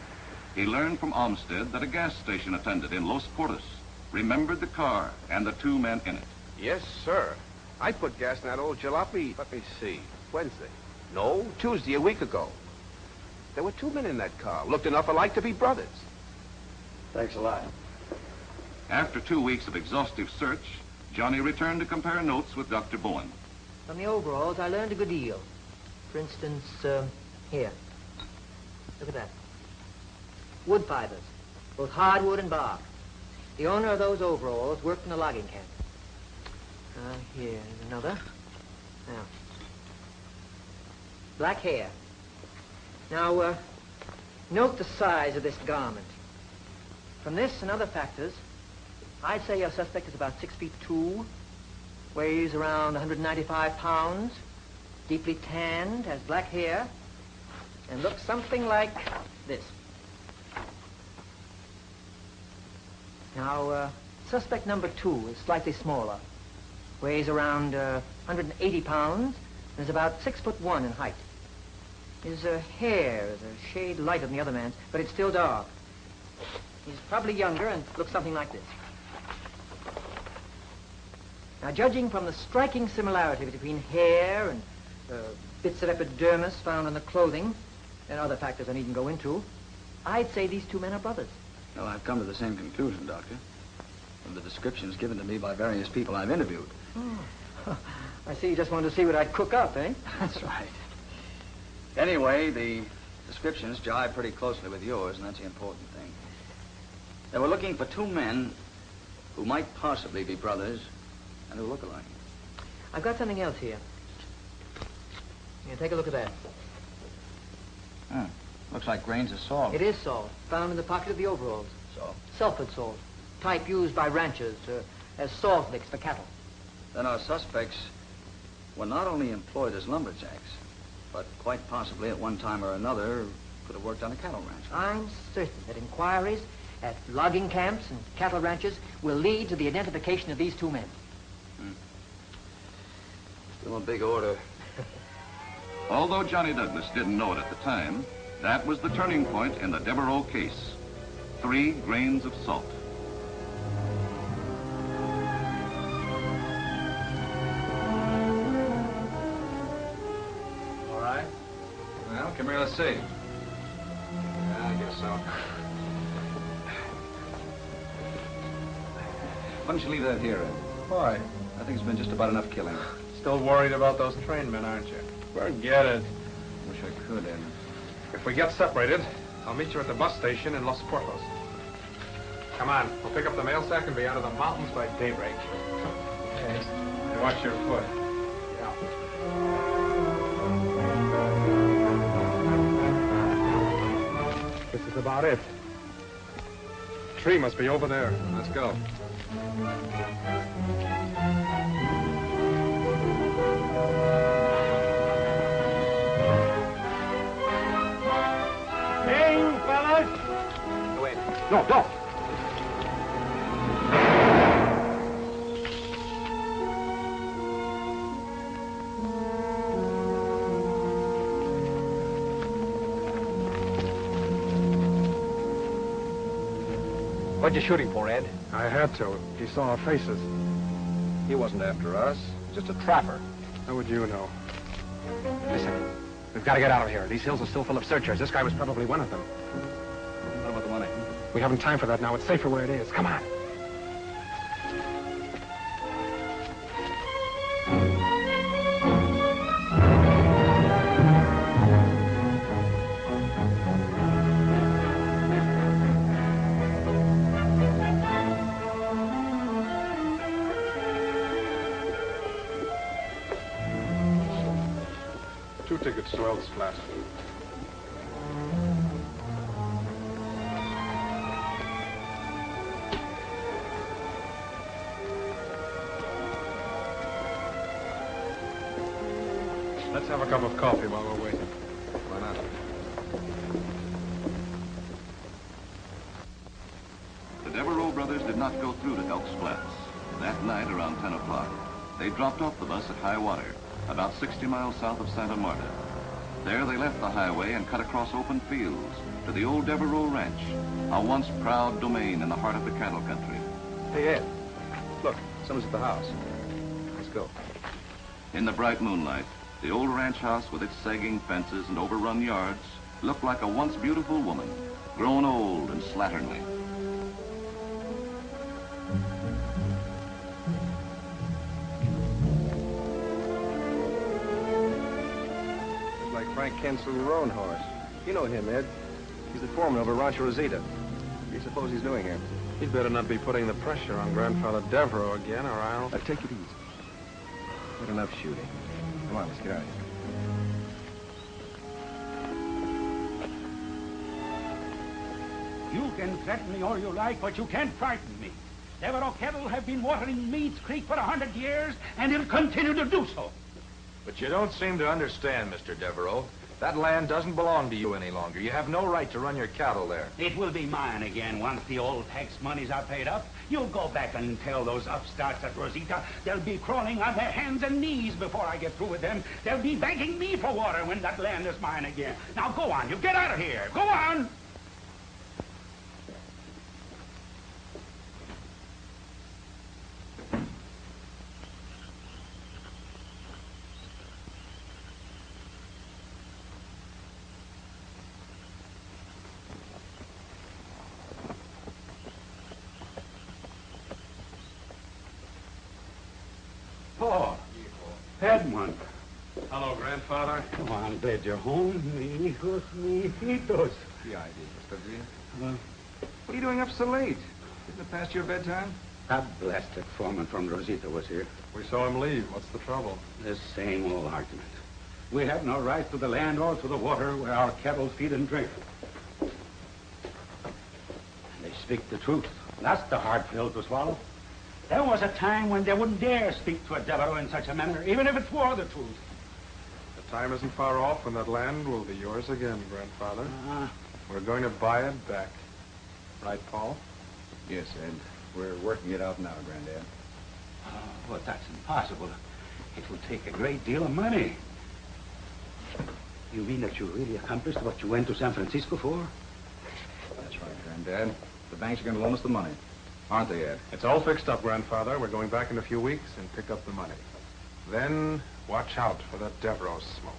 Speaker 1: he learned from Olmsted that a gas station attendant in Los Portos remembered the car and the 2 men in it.
Speaker 17: Yes, sir. I put gas in that old jalopy, let me see, Wednesday. No, Tuesday, a week ago. There were 2 men in that car, looked enough alike to be brothers.
Speaker 2: Thanks a lot.
Speaker 1: After 2 weeks of exhaustive search, Johnny returned to compare notes with Dr. Bowen.
Speaker 15: From the overalls, I learned a good deal. For instance, here. Look at that. Wood fibers, both hardwood and bark. The owner of those overalls worked in a logging camp. Here's another. Now. Black hair. Now, note the size of this garment. From this and other factors, I'd say your suspect is about 6'2", weighs around 195 pounds, deeply tanned, has black hair, and looks something like this. Now, suspect number 2 is slightly smaller. Weighs around 180 pounds and is about 6'1" in height. His hair is a shade lighter than the other man's, but it's still dark. He's probably younger and looks something like this. Now, judging from the striking similarity between hair and bits of epidermis found on the clothing, and other factors I needn't go into, I'd say these two men are brothers.
Speaker 2: Well, I've come to the same conclusion, Doctor, from the descriptions given to me by various people I've interviewed.
Speaker 15: Oh. I see you just wanted to see what I'd cook up, eh?
Speaker 2: That's right. Anyway, the descriptions jive pretty closely with yours, and that's the important thing. They were looking for two men who might possibly be brothers and who look alike.
Speaker 15: I've got something else here. Here, take a look at that.
Speaker 2: Looks like grains of salt.
Speaker 15: It is salt, found in the pocket of the overalls.
Speaker 2: Salt?
Speaker 15: Sulfate salt, type used by ranchers as salt licks for cattle.
Speaker 2: Then our suspects were not only employed as lumberjacks, but quite possibly at one time or another could have worked on a cattle ranch.
Speaker 15: I'm certain that inquiries at logging camps and cattle ranches will lead to the identification of these two men.
Speaker 2: Still a big order.
Speaker 1: Although Johnny Douglas didn't know it at the time, that was the turning point in the Devereaux case. 3 grains of salt.
Speaker 12: All right. Well, come here, let's see. I guess so.
Speaker 2: Why don't you leave that here, Ed?
Speaker 12: Why?
Speaker 2: I think it's been just about enough killing.
Speaker 12: Still worried about those train men, aren't you?
Speaker 13: Forget it.
Speaker 2: Wish I could, Ed.
Speaker 13: If we get separated, I'll meet you at the bus station in Los Portos. Come on, we'll pick up the mail sack and be out of the mountains by daybreak.
Speaker 12: Yes.
Speaker 13: And watch your foot. This is about it. The tree must be over there.
Speaker 12: Let's go.
Speaker 8: Hey, fellas!
Speaker 13: Wait.
Speaker 8: No, don't.
Speaker 5: What'd you shoot him for, Ed?
Speaker 13: I had to. He saw our faces.
Speaker 5: He wasn't after us. Just a trapper.
Speaker 13: How would you know?
Speaker 5: Listen, we've got to get out of here. These hills are still full of searchers. This guy was probably one of them.
Speaker 2: What about the money?
Speaker 13: We haven't time for that now. It's safer where it is. Come on. Tickets to Elth's flat. Let's have a cup of coffee while we're waiting.
Speaker 12: Why not?
Speaker 1: The Devereaux brothers did not go through to Elk's Flats. That night around 10 o'clock, they dropped off the bus at high water, about 60 miles south of Santa Marta. There they left the highway and cut across open fields to the old Devereaux Ranch, a once proud domain in the heart of the cattle country.
Speaker 12: Hey, Ed. Look, someone's at the house. Let's go.
Speaker 1: In the bright moonlight, the old ranch house with its sagging fences and overrun yards looked like a once beautiful woman, grown old and slatternly.
Speaker 5: Frank Kent's little roan horse. You know him, Ed. He's the foreman over Rancho Rosita. What do you suppose he's doing here?
Speaker 13: He'd better not be putting the pressure on Grandfather Devereaux again, or I'll...
Speaker 5: Take it easy. Not enough shooting. Come on, let's get out of here.
Speaker 18: You can threaten me all you like, but you can't frighten me. Devereaux cattle have been watering Meade's Creek for 100 years, and it'll continue to do so.
Speaker 19: But you don't seem to understand, Mr. Devereaux.
Speaker 13: That land doesn't belong to you any longer. You have no right to run your cattle there.
Speaker 18: It will be mine again once the old tax monies are paid up. You'll go back and tell those upstarts at Rosita they'll be crawling on their hands and knees before I get through with them. They'll be begging me for water when that land is mine again. Now go on, you get out of here. Go on! Oh, Edmund.
Speaker 13: Hello, Grandfather.
Speaker 18: Oh, I'm glad you're home. Mijos, mijitos.
Speaker 12: The idea, Mr. Dean. What are you doing up so late? Isn't it past your bedtime?
Speaker 18: That blasted foreman from Rosita was here.
Speaker 13: We saw him leave. What's the trouble?
Speaker 18: The same old argument. We have no right to the land or to the water where our cattle feed and drink. And they speak the truth. That's the hard pill to swallow. There was a time when they wouldn't dare speak to a Devereaux in such a manner, even if it were the truth.
Speaker 13: The time isn't far off when that land will be yours again, Grandfather. We're going to buy it back. Right, Paul?
Speaker 12: Yes, Ed. We're working it out now, Granddad.
Speaker 18: Oh, but that's impossible. It will take a great deal of money. You mean that you really accomplished what you went to San Francisco for?
Speaker 12: That's right, Granddad. The banks are going to loan us the money. Aren't they, Ed?
Speaker 13: It's all fixed up, Grandfather. We're going back in a few weeks and pick up the money. Then watch out for that Devereaux smoke.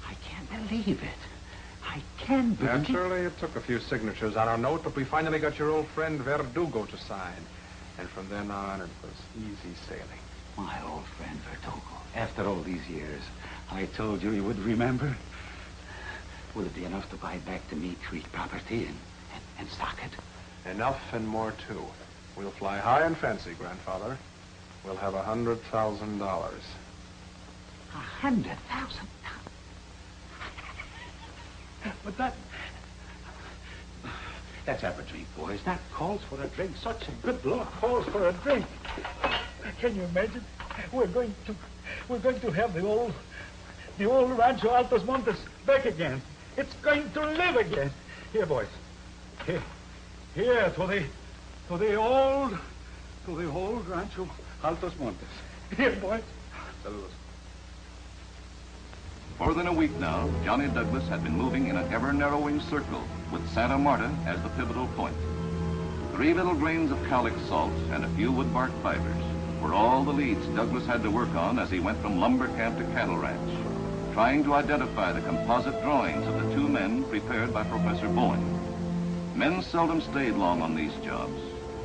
Speaker 18: I can't believe it. I can't believe it.
Speaker 13: Naturally, it took a few signatures on our note, but we finally got your old friend Verdugo to sign. And from then on, it was easy sailing.
Speaker 18: My old friend Verdugo. After all these years, I told you would remember. Will it be enough to buy back the Mead Creek property and stock it?
Speaker 13: Enough and more, too. We'll fly high and fancy, Grandfather. We'll have $100,000.
Speaker 18: $100,000? But let's have a drink, boys. That calls for a drink. Such a good luck calls for a drink.
Speaker 8: Can you imagine? We're going to have the old Rancho Altos Montes back again. It's going to live again. Here, boys. Here, to the old Rancho Altos Montes. Here, boys.
Speaker 18: Saludos.
Speaker 1: More than a week now, Johnny Douglas had been moving in an ever-narrowing circle with Santa Marta as the pivotal point. 3 little grains of cowlick salt and a few woodbark fibers were all the leads Douglas had to work on as he went from lumber camp to cattle ranch, trying to identify the composite drawings of the 2 men prepared by Professor Bowen. Men seldom stayed long on these jobs.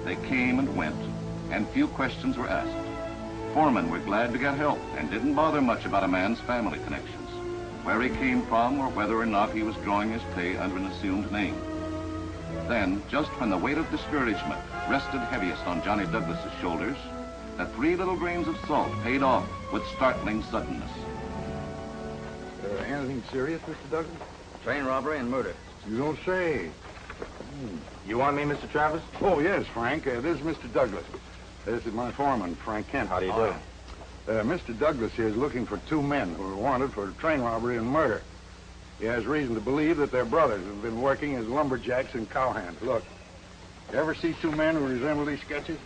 Speaker 1: They came and went, and few questions were asked. Foremen were glad to get help and didn't bother much about a man's family connections, where he came from, or whether or not he was drawing his pay under an assumed name. Then, just when the weight of discouragement rested heaviest on Johnny Douglas's shoulders, the 3 little grains of salt paid off with startling suddenness.
Speaker 17: Anything serious, Mr. Douglas?
Speaker 2: Train robbery and murder.
Speaker 17: You don't say.
Speaker 5: You want me, Mr. Travis?
Speaker 17: Oh, yes, Frank. This is Mr. Douglas. This is my foreman, Frank Kent.
Speaker 5: How do you do?
Speaker 17: Mr. Douglas here is looking for 2 men who are wanted for train robbery and murder. He has reason to believe that they're brothers who've been working as lumberjacks and cowhands. Look, you ever see 2 men who resemble these sketches?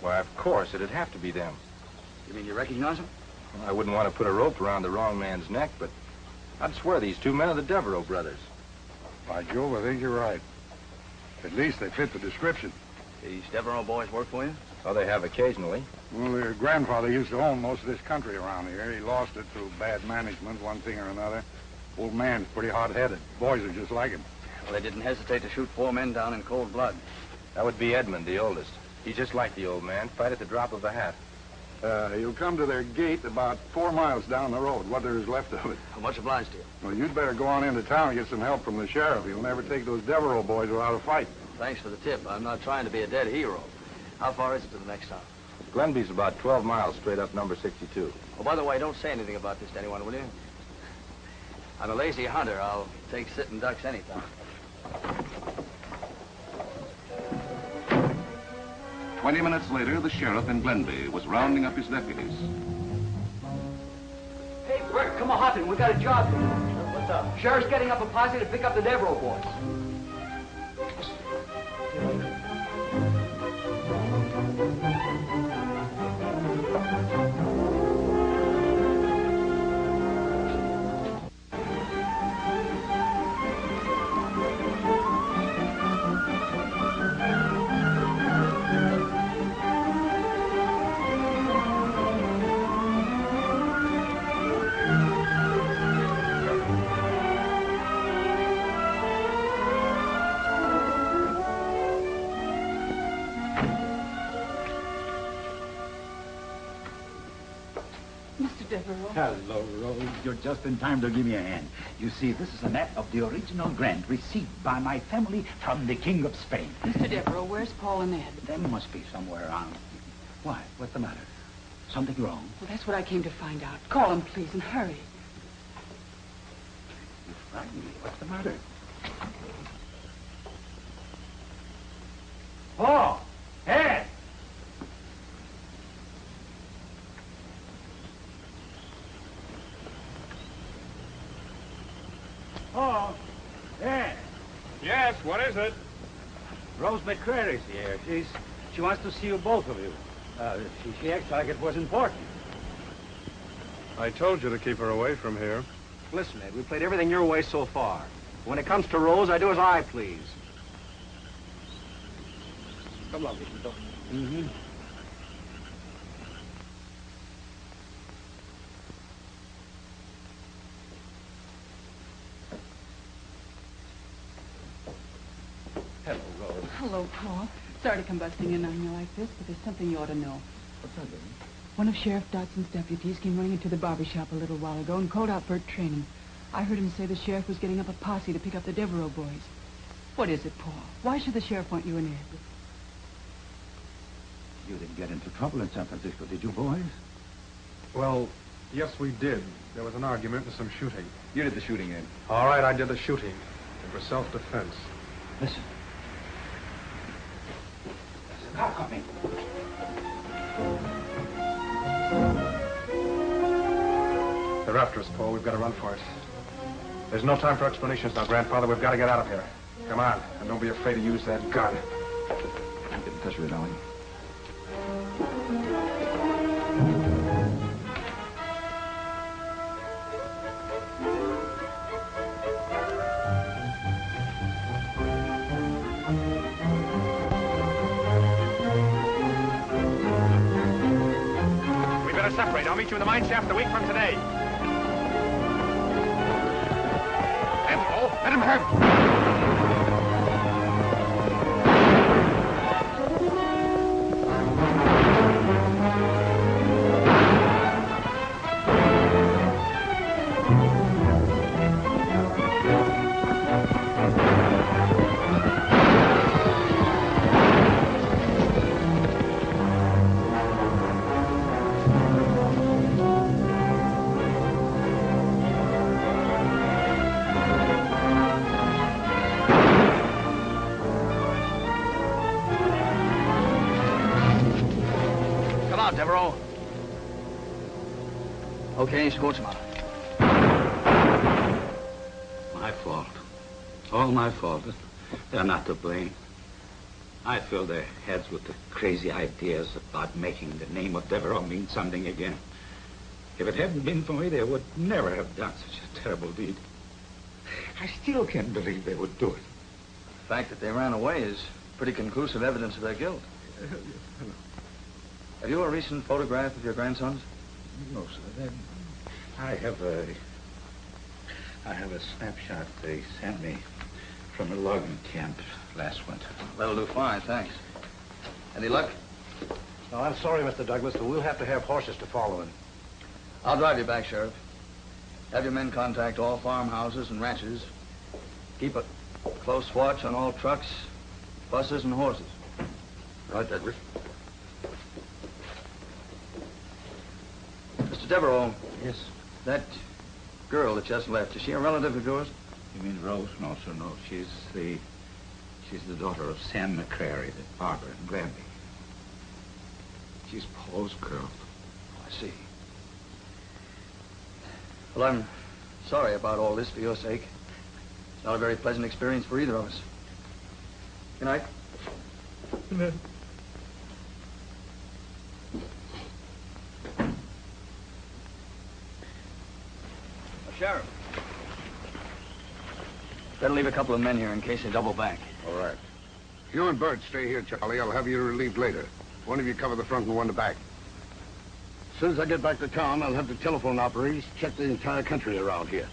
Speaker 5: Why, of course. It'd have to be them.
Speaker 2: You mean you recognize them?
Speaker 5: Well, I wouldn't want to put a rope around the wrong man's neck, but I'd swear these 2 men are the Devereaux brothers.
Speaker 17: By Jove, I think you're right. At least they fit the description.
Speaker 2: These Devereaux boys work for you?
Speaker 5: Oh, they have occasionally.
Speaker 17: Well, their grandfather used to own most of this country around here. He lost it through bad management, one thing or another. Old man's pretty hot-headed. Boys are just like him.
Speaker 2: Well, they didn't hesitate to shoot 4 men down in cold blood.
Speaker 5: That would be Edmund, the oldest. He's just like the old man, fight at the drop of a hat.
Speaker 17: You'll come to their gate about 4 miles down the road, what there is left of it.
Speaker 2: How much obliged to you?
Speaker 17: Well, you'd better go on into town and get some help from the sheriff. He'll never take those Devereaux boys without a fight.
Speaker 2: Thanks for the tip. I'm not trying to be a dead hero. How far is it to the next town?
Speaker 5: Glenby's about 12 miles straight up number 62.
Speaker 2: Oh, by the way, don't say anything about this to anyone, will you? I'm a lazy hunter. I'll take sitting ducks anytime.
Speaker 1: 20 minutes later, the sheriff in Glenby was rounding up his deputies.
Speaker 2: come on, hop in. We got a job.
Speaker 15: What's up?
Speaker 2: Sheriff's getting up a posse to pick up the Devereaux boys.
Speaker 18: Hello, Rose. You're just in time to give me a hand. You see, this is a map of the original grant received by my family from the King of Spain.
Speaker 19: Mr. Devereaux, where's Paul and Ed?
Speaker 18: They must be somewhere around. Why? What's the matter? Something wrong?
Speaker 19: Well, that's what I came to find out. Call them, please, and hurry.
Speaker 18: You frightened me. What's the matter? Paul! Ed! Oh, Ed.
Speaker 10: Yes, what is it?
Speaker 8: Rose McCrary's here. She wants to see you, both of you. She acts like it was important.
Speaker 13: I told you to keep her away from here.
Speaker 8: Listen, Ed, we played everything your way so far. When it comes to Rose, I do as I please. Come along, Mr. Mm-hmm.
Speaker 18: Hello, Rose.
Speaker 19: Hello, Paul. Sorry to come busting in on you like this, but there's something you ought to know.
Speaker 18: What's that, baby?
Speaker 19: One of Sheriff Dodson's deputies came running into the barber shop a little while ago and called out for training. I heard him say the sheriff was getting up a posse to pick up the Devereaux boys. What is it, Paul? Why should the sheriff want you and Ed?
Speaker 18: You didn't get into trouble in San Francisco, did you, boys?
Speaker 13: Well, yes, we did. There was an argument and some shooting.
Speaker 12: You did the shooting, Ed.
Speaker 13: All right, I did the shooting. It was self-defense.
Speaker 18: Listen. There's a car coming.
Speaker 13: They're after us, Paul. We've got to run for it. There's no time for explanations now, Grandfather. We've got to get out of here. Come on, and don't be afraid to use that gun.
Speaker 18: Get in touch with it, darling.
Speaker 10: We better separate. I'll meet you in the mine shaft a week from today. Devereaux, let him have.
Speaker 2: Devereaux. Okay, Scotsman.
Speaker 18: My fault. All my fault. They're not to blame. I filled their heads with the crazy ideas about making the name of Devereaux mean something again. If it hadn't been for me, they would never have done such a terrible deed. I still can't believe they would do it.
Speaker 2: The fact that they ran away is pretty conclusive evidence of their guilt. Have you a recent photograph of your grandsons?
Speaker 18: No, sir. I have a snapshot they sent me from a logging camp last winter.
Speaker 2: That'll do fine, thanks. Any luck?
Speaker 8: No, I'm sorry, Mr. Douglas, but we'll have to have horses to follow him.
Speaker 2: I'll drive you back, Sheriff. Have your men contact all farmhouses and ranches. Keep a close watch on all trucks, buses, and horses.
Speaker 18: Right, Edward.
Speaker 2: Mr. Devereaux.
Speaker 18: Yes?
Speaker 2: That girl that just left, is she a relative of yours?
Speaker 18: You mean Rose? No, sir, no. She's the daughter of Sam McCrary, the barber in Granby. She's Paul's girl.
Speaker 2: Oh, I see. Well, I'm sorry about all this for your sake. It's not a very pleasant experience for either of us. Good night.
Speaker 8: Good night.
Speaker 2: Sheriff. Better leave a couple of men here in case they double back.
Speaker 17: All right. You and Bert stay here, Charlie. I'll have you relieved later. One of you cover the front and one the back. As soon as I get back to town, I'll have the telephone operators check the entire country around here.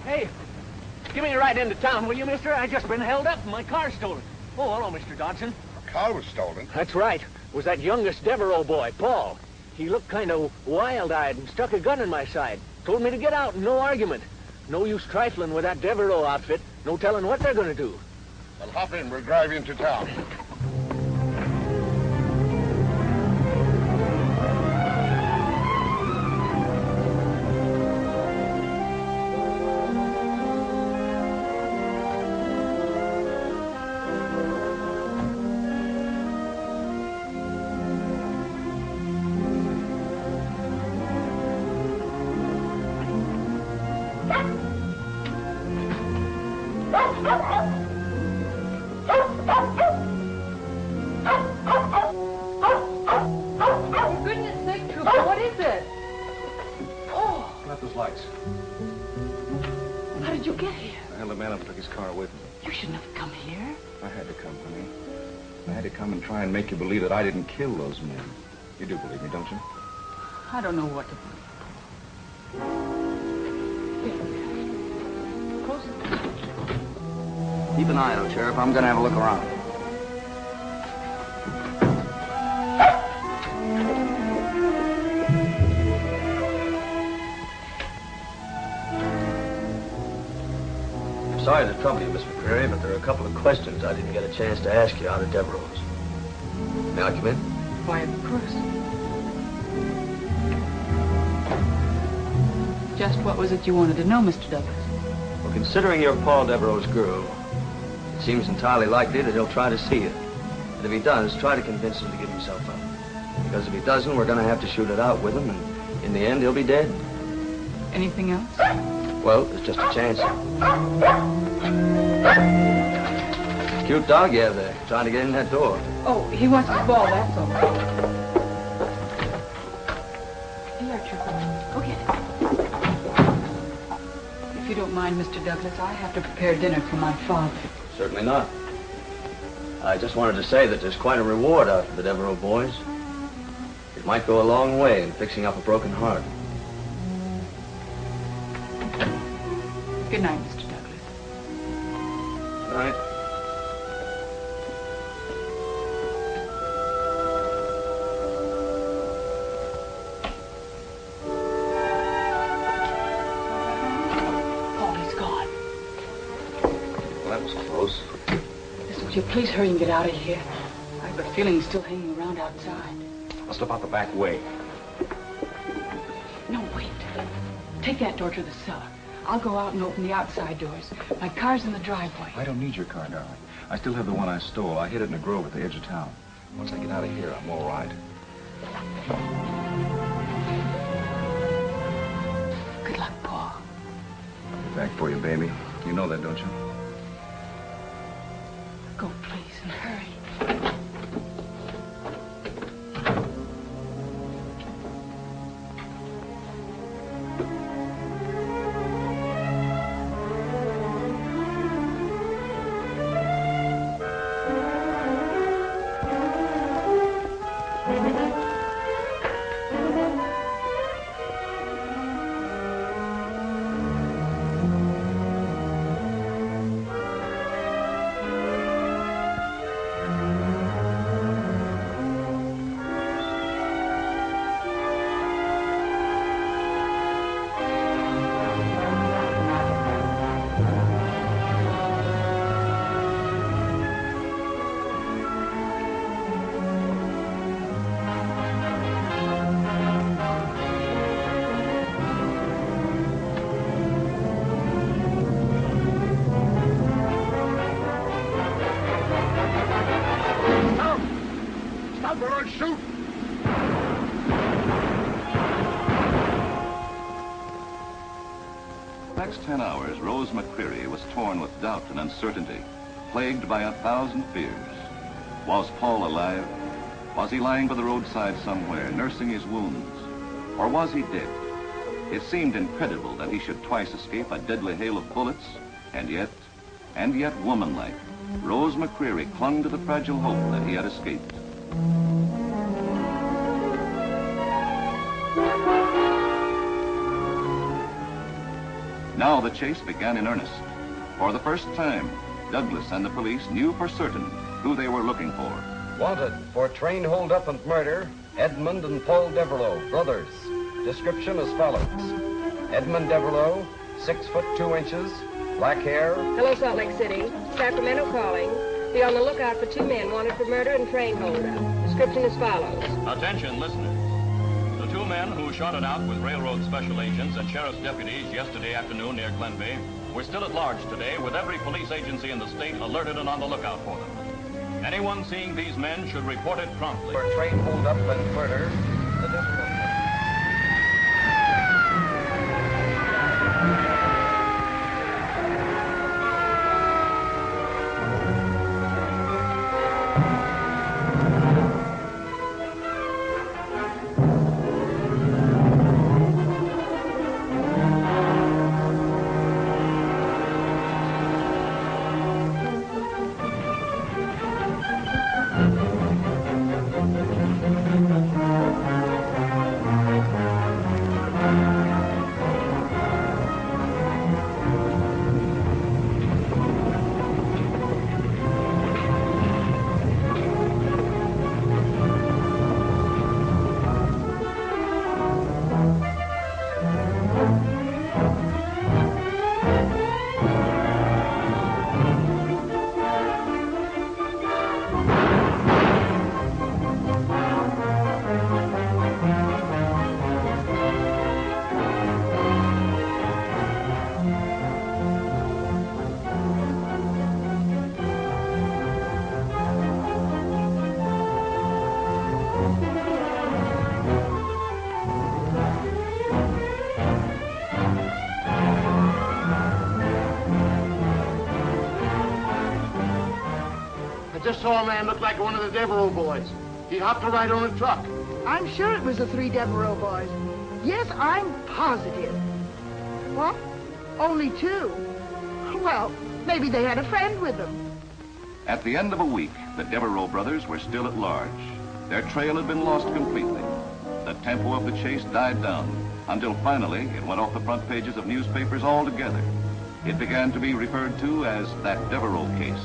Speaker 8: Hey, give me a ride into town, will you, mister? I just been held up and my car's stolen. Oh, hello, Mr. Dodson.
Speaker 17: The car was stolen?
Speaker 8: That's right. It was that youngest Devereaux boy, Paul. He looked kind of wild-eyed and stuck a gun in my side. Told me to get out and no argument. No use trifling with that Devereaux outfit. No telling what they're going to do.
Speaker 17: Well, hop in. We'll drive you into town.
Speaker 16: For goodness sake, Trooper, what is it? Oh,
Speaker 12: Let those lights.
Speaker 16: how did you get here?
Speaker 12: I held a man up and took his car away from me.
Speaker 16: You shouldn't have come here.
Speaker 12: I had to come, honey. I had to come and try and make you believe that I didn't kill those men. You do believe me, don't you?
Speaker 19: I don't know what to believe.
Speaker 16: Closer.
Speaker 2: Keep an eye out, Sheriff. I'm going to have a look around. I'm sorry to trouble you, Miss McCreary, but there are a couple of questions I didn't get a chance to ask you out of Devereaux's. May I come in?
Speaker 19: Why, of course. Just what was it you wanted to know, Mr. Douglas?
Speaker 2: Well, considering you're Paul Devereaux's girl, it seems entirely likely that he'll try to see you. And if he does, try to convince him to give himself up. Because if he doesn't, we're going to have to shoot it out with him, and in the end, he'll be dead.
Speaker 19: Anything else?
Speaker 2: Well, there's just a chance. Cute dog you have there, trying to get in that door.
Speaker 19: Oh, he wants his ball, that's all. Here, Trooper. Go get it. If you don't mind, Mr. Douglas, I have to prepare dinner for my father.
Speaker 2: Certainly not. I just wanted to say that there's quite a reward out for the Devereaux boys. It might go a long way in fixing up a broken heart.
Speaker 19: Good night, Mr. Douglas.
Speaker 2: Good night.
Speaker 19: Paul, he's gone.
Speaker 12: Well, that was close.
Speaker 19: Listen, would you please hurry and get out of here? I have a feeling he's still hanging around outside.
Speaker 12: I'll slip out the back way.
Speaker 19: No, wait. Take that door to the cellar. I'll go out and open the outside doors. My car's in the driveway.
Speaker 12: I don't need your car, darling. I still have the one I stole. I hid it in a grove at the edge of town. Once I get out of here, I'm all right.
Speaker 19: Good luck, Paul.
Speaker 12: I'll be back for you, baby. You know that, don't you?
Speaker 19: Go, please, and hurry.
Speaker 17: out or I'll shoot!
Speaker 1: The next 10 hours, Rose McCreary was torn with doubt and uncertainty, plagued by 1,000 fears. Was Paul alive? Was he lying by the roadside somewhere, nursing his wounds? Or was he dead? It seemed incredible that he should twice escape a deadly hail of bullets, and yet womanlike, Rose McCreary clung to the fragile hope that he had escaped. Now the chase began in earnest. For the first time, Douglas and the police knew for certain who they were looking for.
Speaker 20: Wanted for train holdup and murder, Edmund and Paul Devereaux, brothers. Description as follows. Edmund Devereaux, 6 foot 2 inches, black hair.
Speaker 3: Hello, Salt Lake City. Sacramento calling. Be on the lookout for 2 men wanted for murder and train holdup. Description as follows.
Speaker 21: Attention, listeners. The 2 men who shot it out with railroad special agents and sheriff's deputies yesterday afternoon near Glenby were still at large today, with every police agency in the state alerted and on the lookout for them. Anyone seeing these men should report it promptly.
Speaker 20: For train holdup and murder, the Devereaux.
Speaker 7: Just saw a man look like one of the Devereaux boys. He hopped a ride on a truck.
Speaker 22: I'm sure it was the 3 Devereaux boys. Yes, I'm positive. What? Only 2? Well, maybe they had a friend with them.
Speaker 1: At the end of a week, the Devereaux brothers were still at large. Their trail had been lost completely. The tempo of the chase died down until finally it went off the front pages of newspapers altogether. It began to be referred to as that Devereaux case,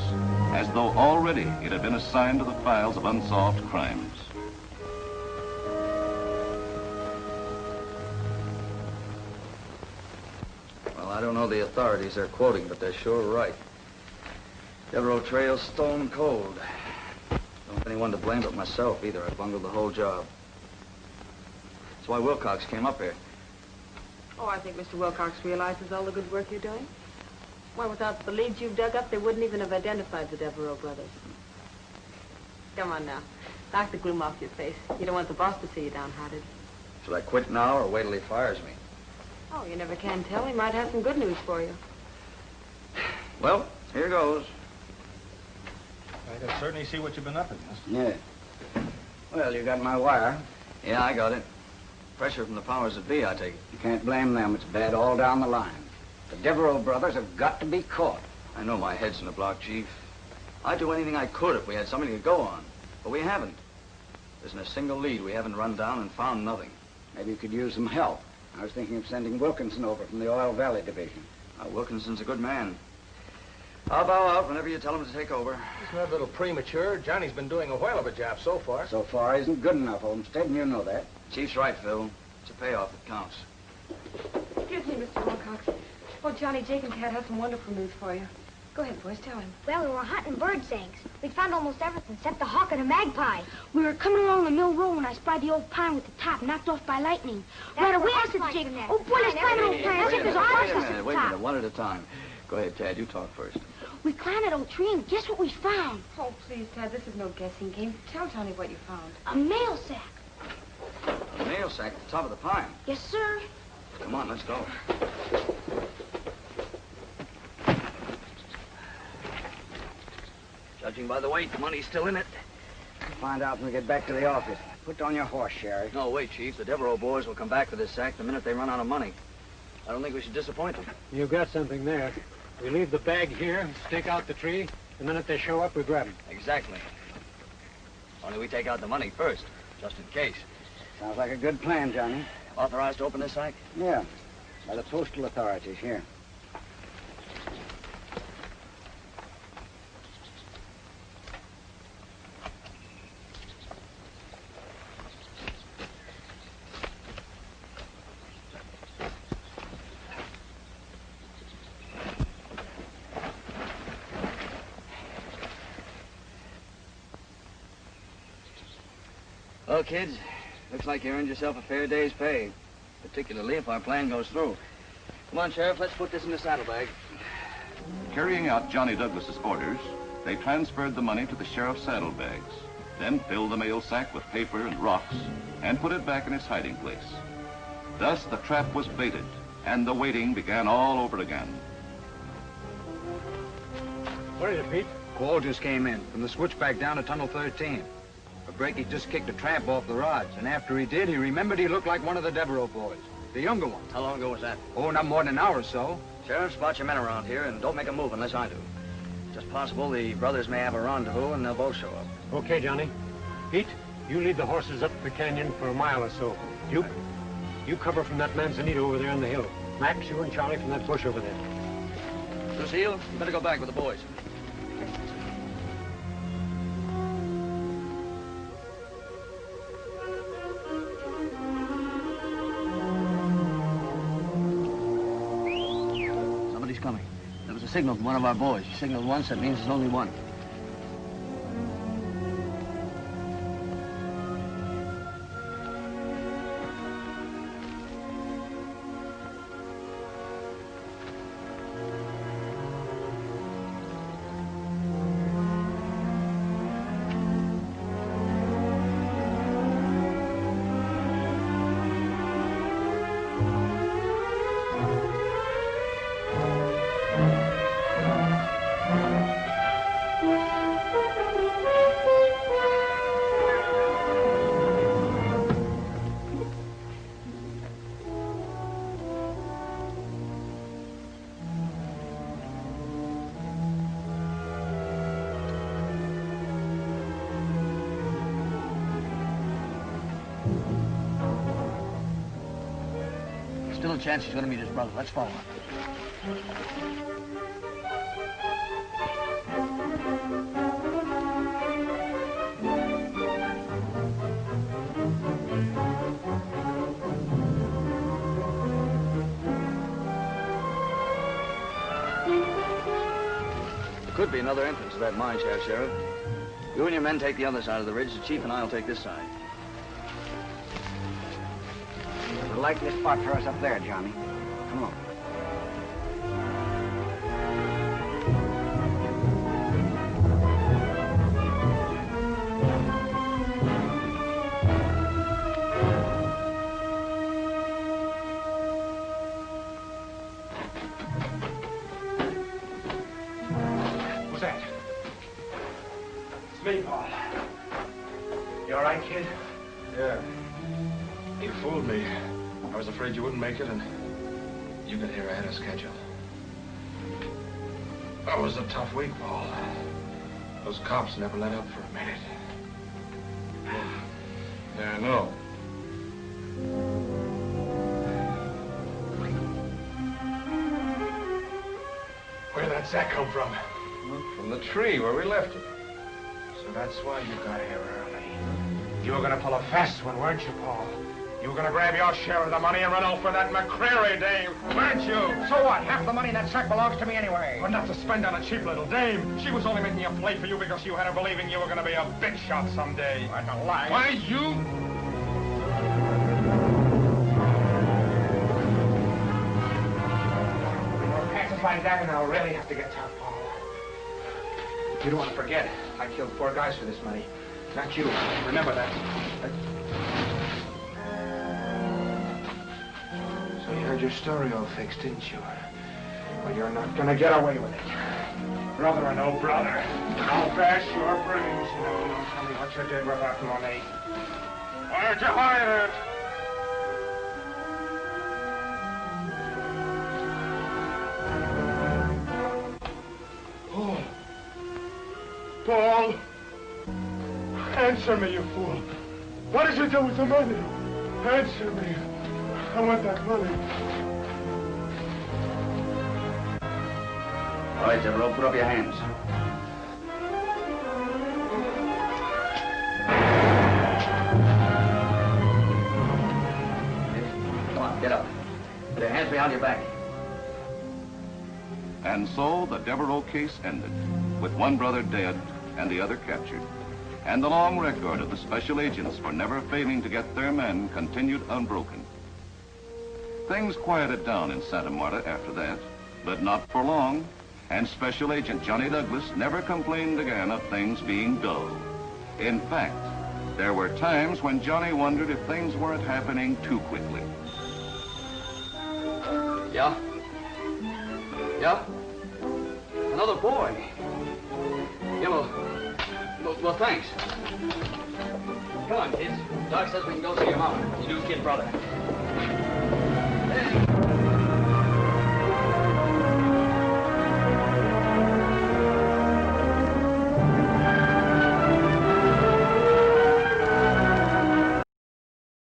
Speaker 1: as though already it had been assigned to the files of unsolved crimes.
Speaker 2: Well, I don't know the authorities they're quoting, but they're sure right. Devereaux trail's stone cold. Don't have anyone to blame but myself either. I bungled the whole job. That's why Wilcox came up here.
Speaker 3: Oh, I think Mr. Wilcox realizes all the good work you're doing. Why, without the leads you've dug up, they wouldn't even have identified the Devereaux brothers. Come on now. Knock the gloom off your face. You don't want the boss to see you downhearted.
Speaker 2: Should I quit now or wait till he fires me?
Speaker 3: Oh, you never can tell. He might have some good news for you.
Speaker 2: Well, here goes.
Speaker 4: I can certainly see what you've been up against.
Speaker 2: Yeah. Well, you got my wire. Yeah, I got it. Pressure from the powers that be, I take it.
Speaker 14: You can't blame them. It's bad all down the line. The Devereaux brothers have got to be caught.
Speaker 2: I know my head's in the block, Chief. I'd do anything I could if we had something to go on. But we haven't. There isn't a single lead we haven't run down and found nothing.
Speaker 14: Maybe you could use some help. I was thinking of sending Wilkinson over from the Oil Valley Division.
Speaker 2: Wilkinson's a good man. I'll bow out whenever you tell him to take over.
Speaker 5: Isn't that a little premature? Johnny's been doing a whale of a job so far.
Speaker 14: So far isn't good enough, Olmsted, and you know that.
Speaker 2: Chief's right, Phil. It's a payoff that counts.
Speaker 3: Excuse me, Mr. Wilcox. Oh, Johnny, Jake and Cat have some wonderful news for you. Go ahead, boys, tell him.
Speaker 9: Well, we were hunting bird eggs. We found almost everything except the hawk and a magpie. We were coming along the mill road when I spied the old pine with the top knocked off by lightning. Right away, I said to Jake, oh, boy, let's climb an old pine. I said there's a horse.
Speaker 2: Wait a minute, one at a time. Go ahead, Tad, you talk first.
Speaker 9: We climbed that old tree and guess what we found?
Speaker 3: Oh, please, Ted, this is no guessing game. Tell Johnny what you found.
Speaker 9: A mail sack.
Speaker 2: A mail sack at the top of the pine.
Speaker 9: Yes, sir.
Speaker 2: Come on, let's go. Judging by the weight, the money's still in it.
Speaker 14: We'll find out when we get back to the office. Put on your horse, Sheriff.
Speaker 2: No, wait, Chief. The Devereaux boys will come back for this sack the minute they run out of money. I don't think we should disappoint them.
Speaker 8: You've got something there. We leave the bag here, stake out the tree. The minute they show up, we grab them.
Speaker 2: Exactly. Only we take out the money first, just in case.
Speaker 14: Sounds like a good plan, Johnny.
Speaker 2: Authorized to open this sack?
Speaker 14: Yeah, by the postal authorities here.
Speaker 2: Well, kids, looks like you earned yourself a fair day's pay, particularly if our plan goes through. Come on, Sheriff, let's put this in the saddlebag.
Speaker 1: Carrying out Johnny Douglas's orders, they transferred the money to the sheriff's saddlebags, then filled the mail sack with paper and rocks, and put it back in its hiding place. Thus, the trap was baited, and the waiting began all over again.
Speaker 8: What is it, Pete?
Speaker 2: Call just came in from the switchback down to Tunnel 13. Breaky just kicked a tramp off the rods, and after he did, he remembered he looked like one of the Devereaux boys, the younger one. How long ago was that? Oh, not more than an hour or so. Sheriff, spot your men around here, and don't make a move unless I do. Just possible the brothers may have a rendezvous, and they'll both show up.
Speaker 8: Okay, Johnny. Pete, you lead the horses up the canyon for a mile or so. Duke, you cover from that manzanita over there on the hill. Max, you and Charlie from that bush over there.
Speaker 2: Lucille, you better go back with the boys. Coming. There was a signal from one of our boys. He signaled once, that means there's only one. Still a chance he's going to meet his brother. Let's follow him. There could be another entrance to that mine shaft, Sheriff. You and your men take the other side of the ridge. The chief and I will take this side.
Speaker 14: I like this spot for us up there, Johnny. Come on.
Speaker 10: What's that? It's me, Paul. You all right, kid?
Speaker 13: Yeah. You fooled me. I was afraid you wouldn't make it, and you got here ahead of schedule. That was a tough week, Paul. Those cops never let up for a minute.
Speaker 17: Yeah, I know.
Speaker 10: Where'd that sack come from?
Speaker 17: From the tree where we left it.
Speaker 10: So that's why you got here early. You were gonna pull a fast one, weren't you, Paul? You were gonna grab your share of the money and run off for that McCreary dame, weren't you? So what? Half the money in that sack belongs to me anyway. But not to spend on a cheap little dame. She was only making a play for you because you had her believing you were gonna be a big shot someday. What a lie. Why, you... When passes like that, and I'll really have to get tough, Paul. You don't want to forget, I killed 4 guys for this money. Not you. Remember that. So you heard your story all fixed, didn't you? Well, you're not gonna get away with it. Brother or no brother, I'll bash your brains. No, don't tell me what you did with that money. Where'd you hide it?
Speaker 7: Paul, answer me, you fool. What did you do with the money? Answer me. I want that money.
Speaker 2: All right, Devereaux, put up your hands. Come on, get up. Put your hands behind your back.
Speaker 1: And so the Devereaux case ended, with one brother dead and the other captured. And the long record of the special agents for never failing to get their men continued unbroken. Things quieted down in Santa Marta after that, but not for long, and Special Agent Johnny Douglas never complained again of things being dull. In fact, there were times when Johnny wondered if things weren't happening too quickly.
Speaker 2: Yeah? Yeah? Another boy. Yeah, well, thanks. Come on, kids. Doc says we can go see your mama. You do, kid brother.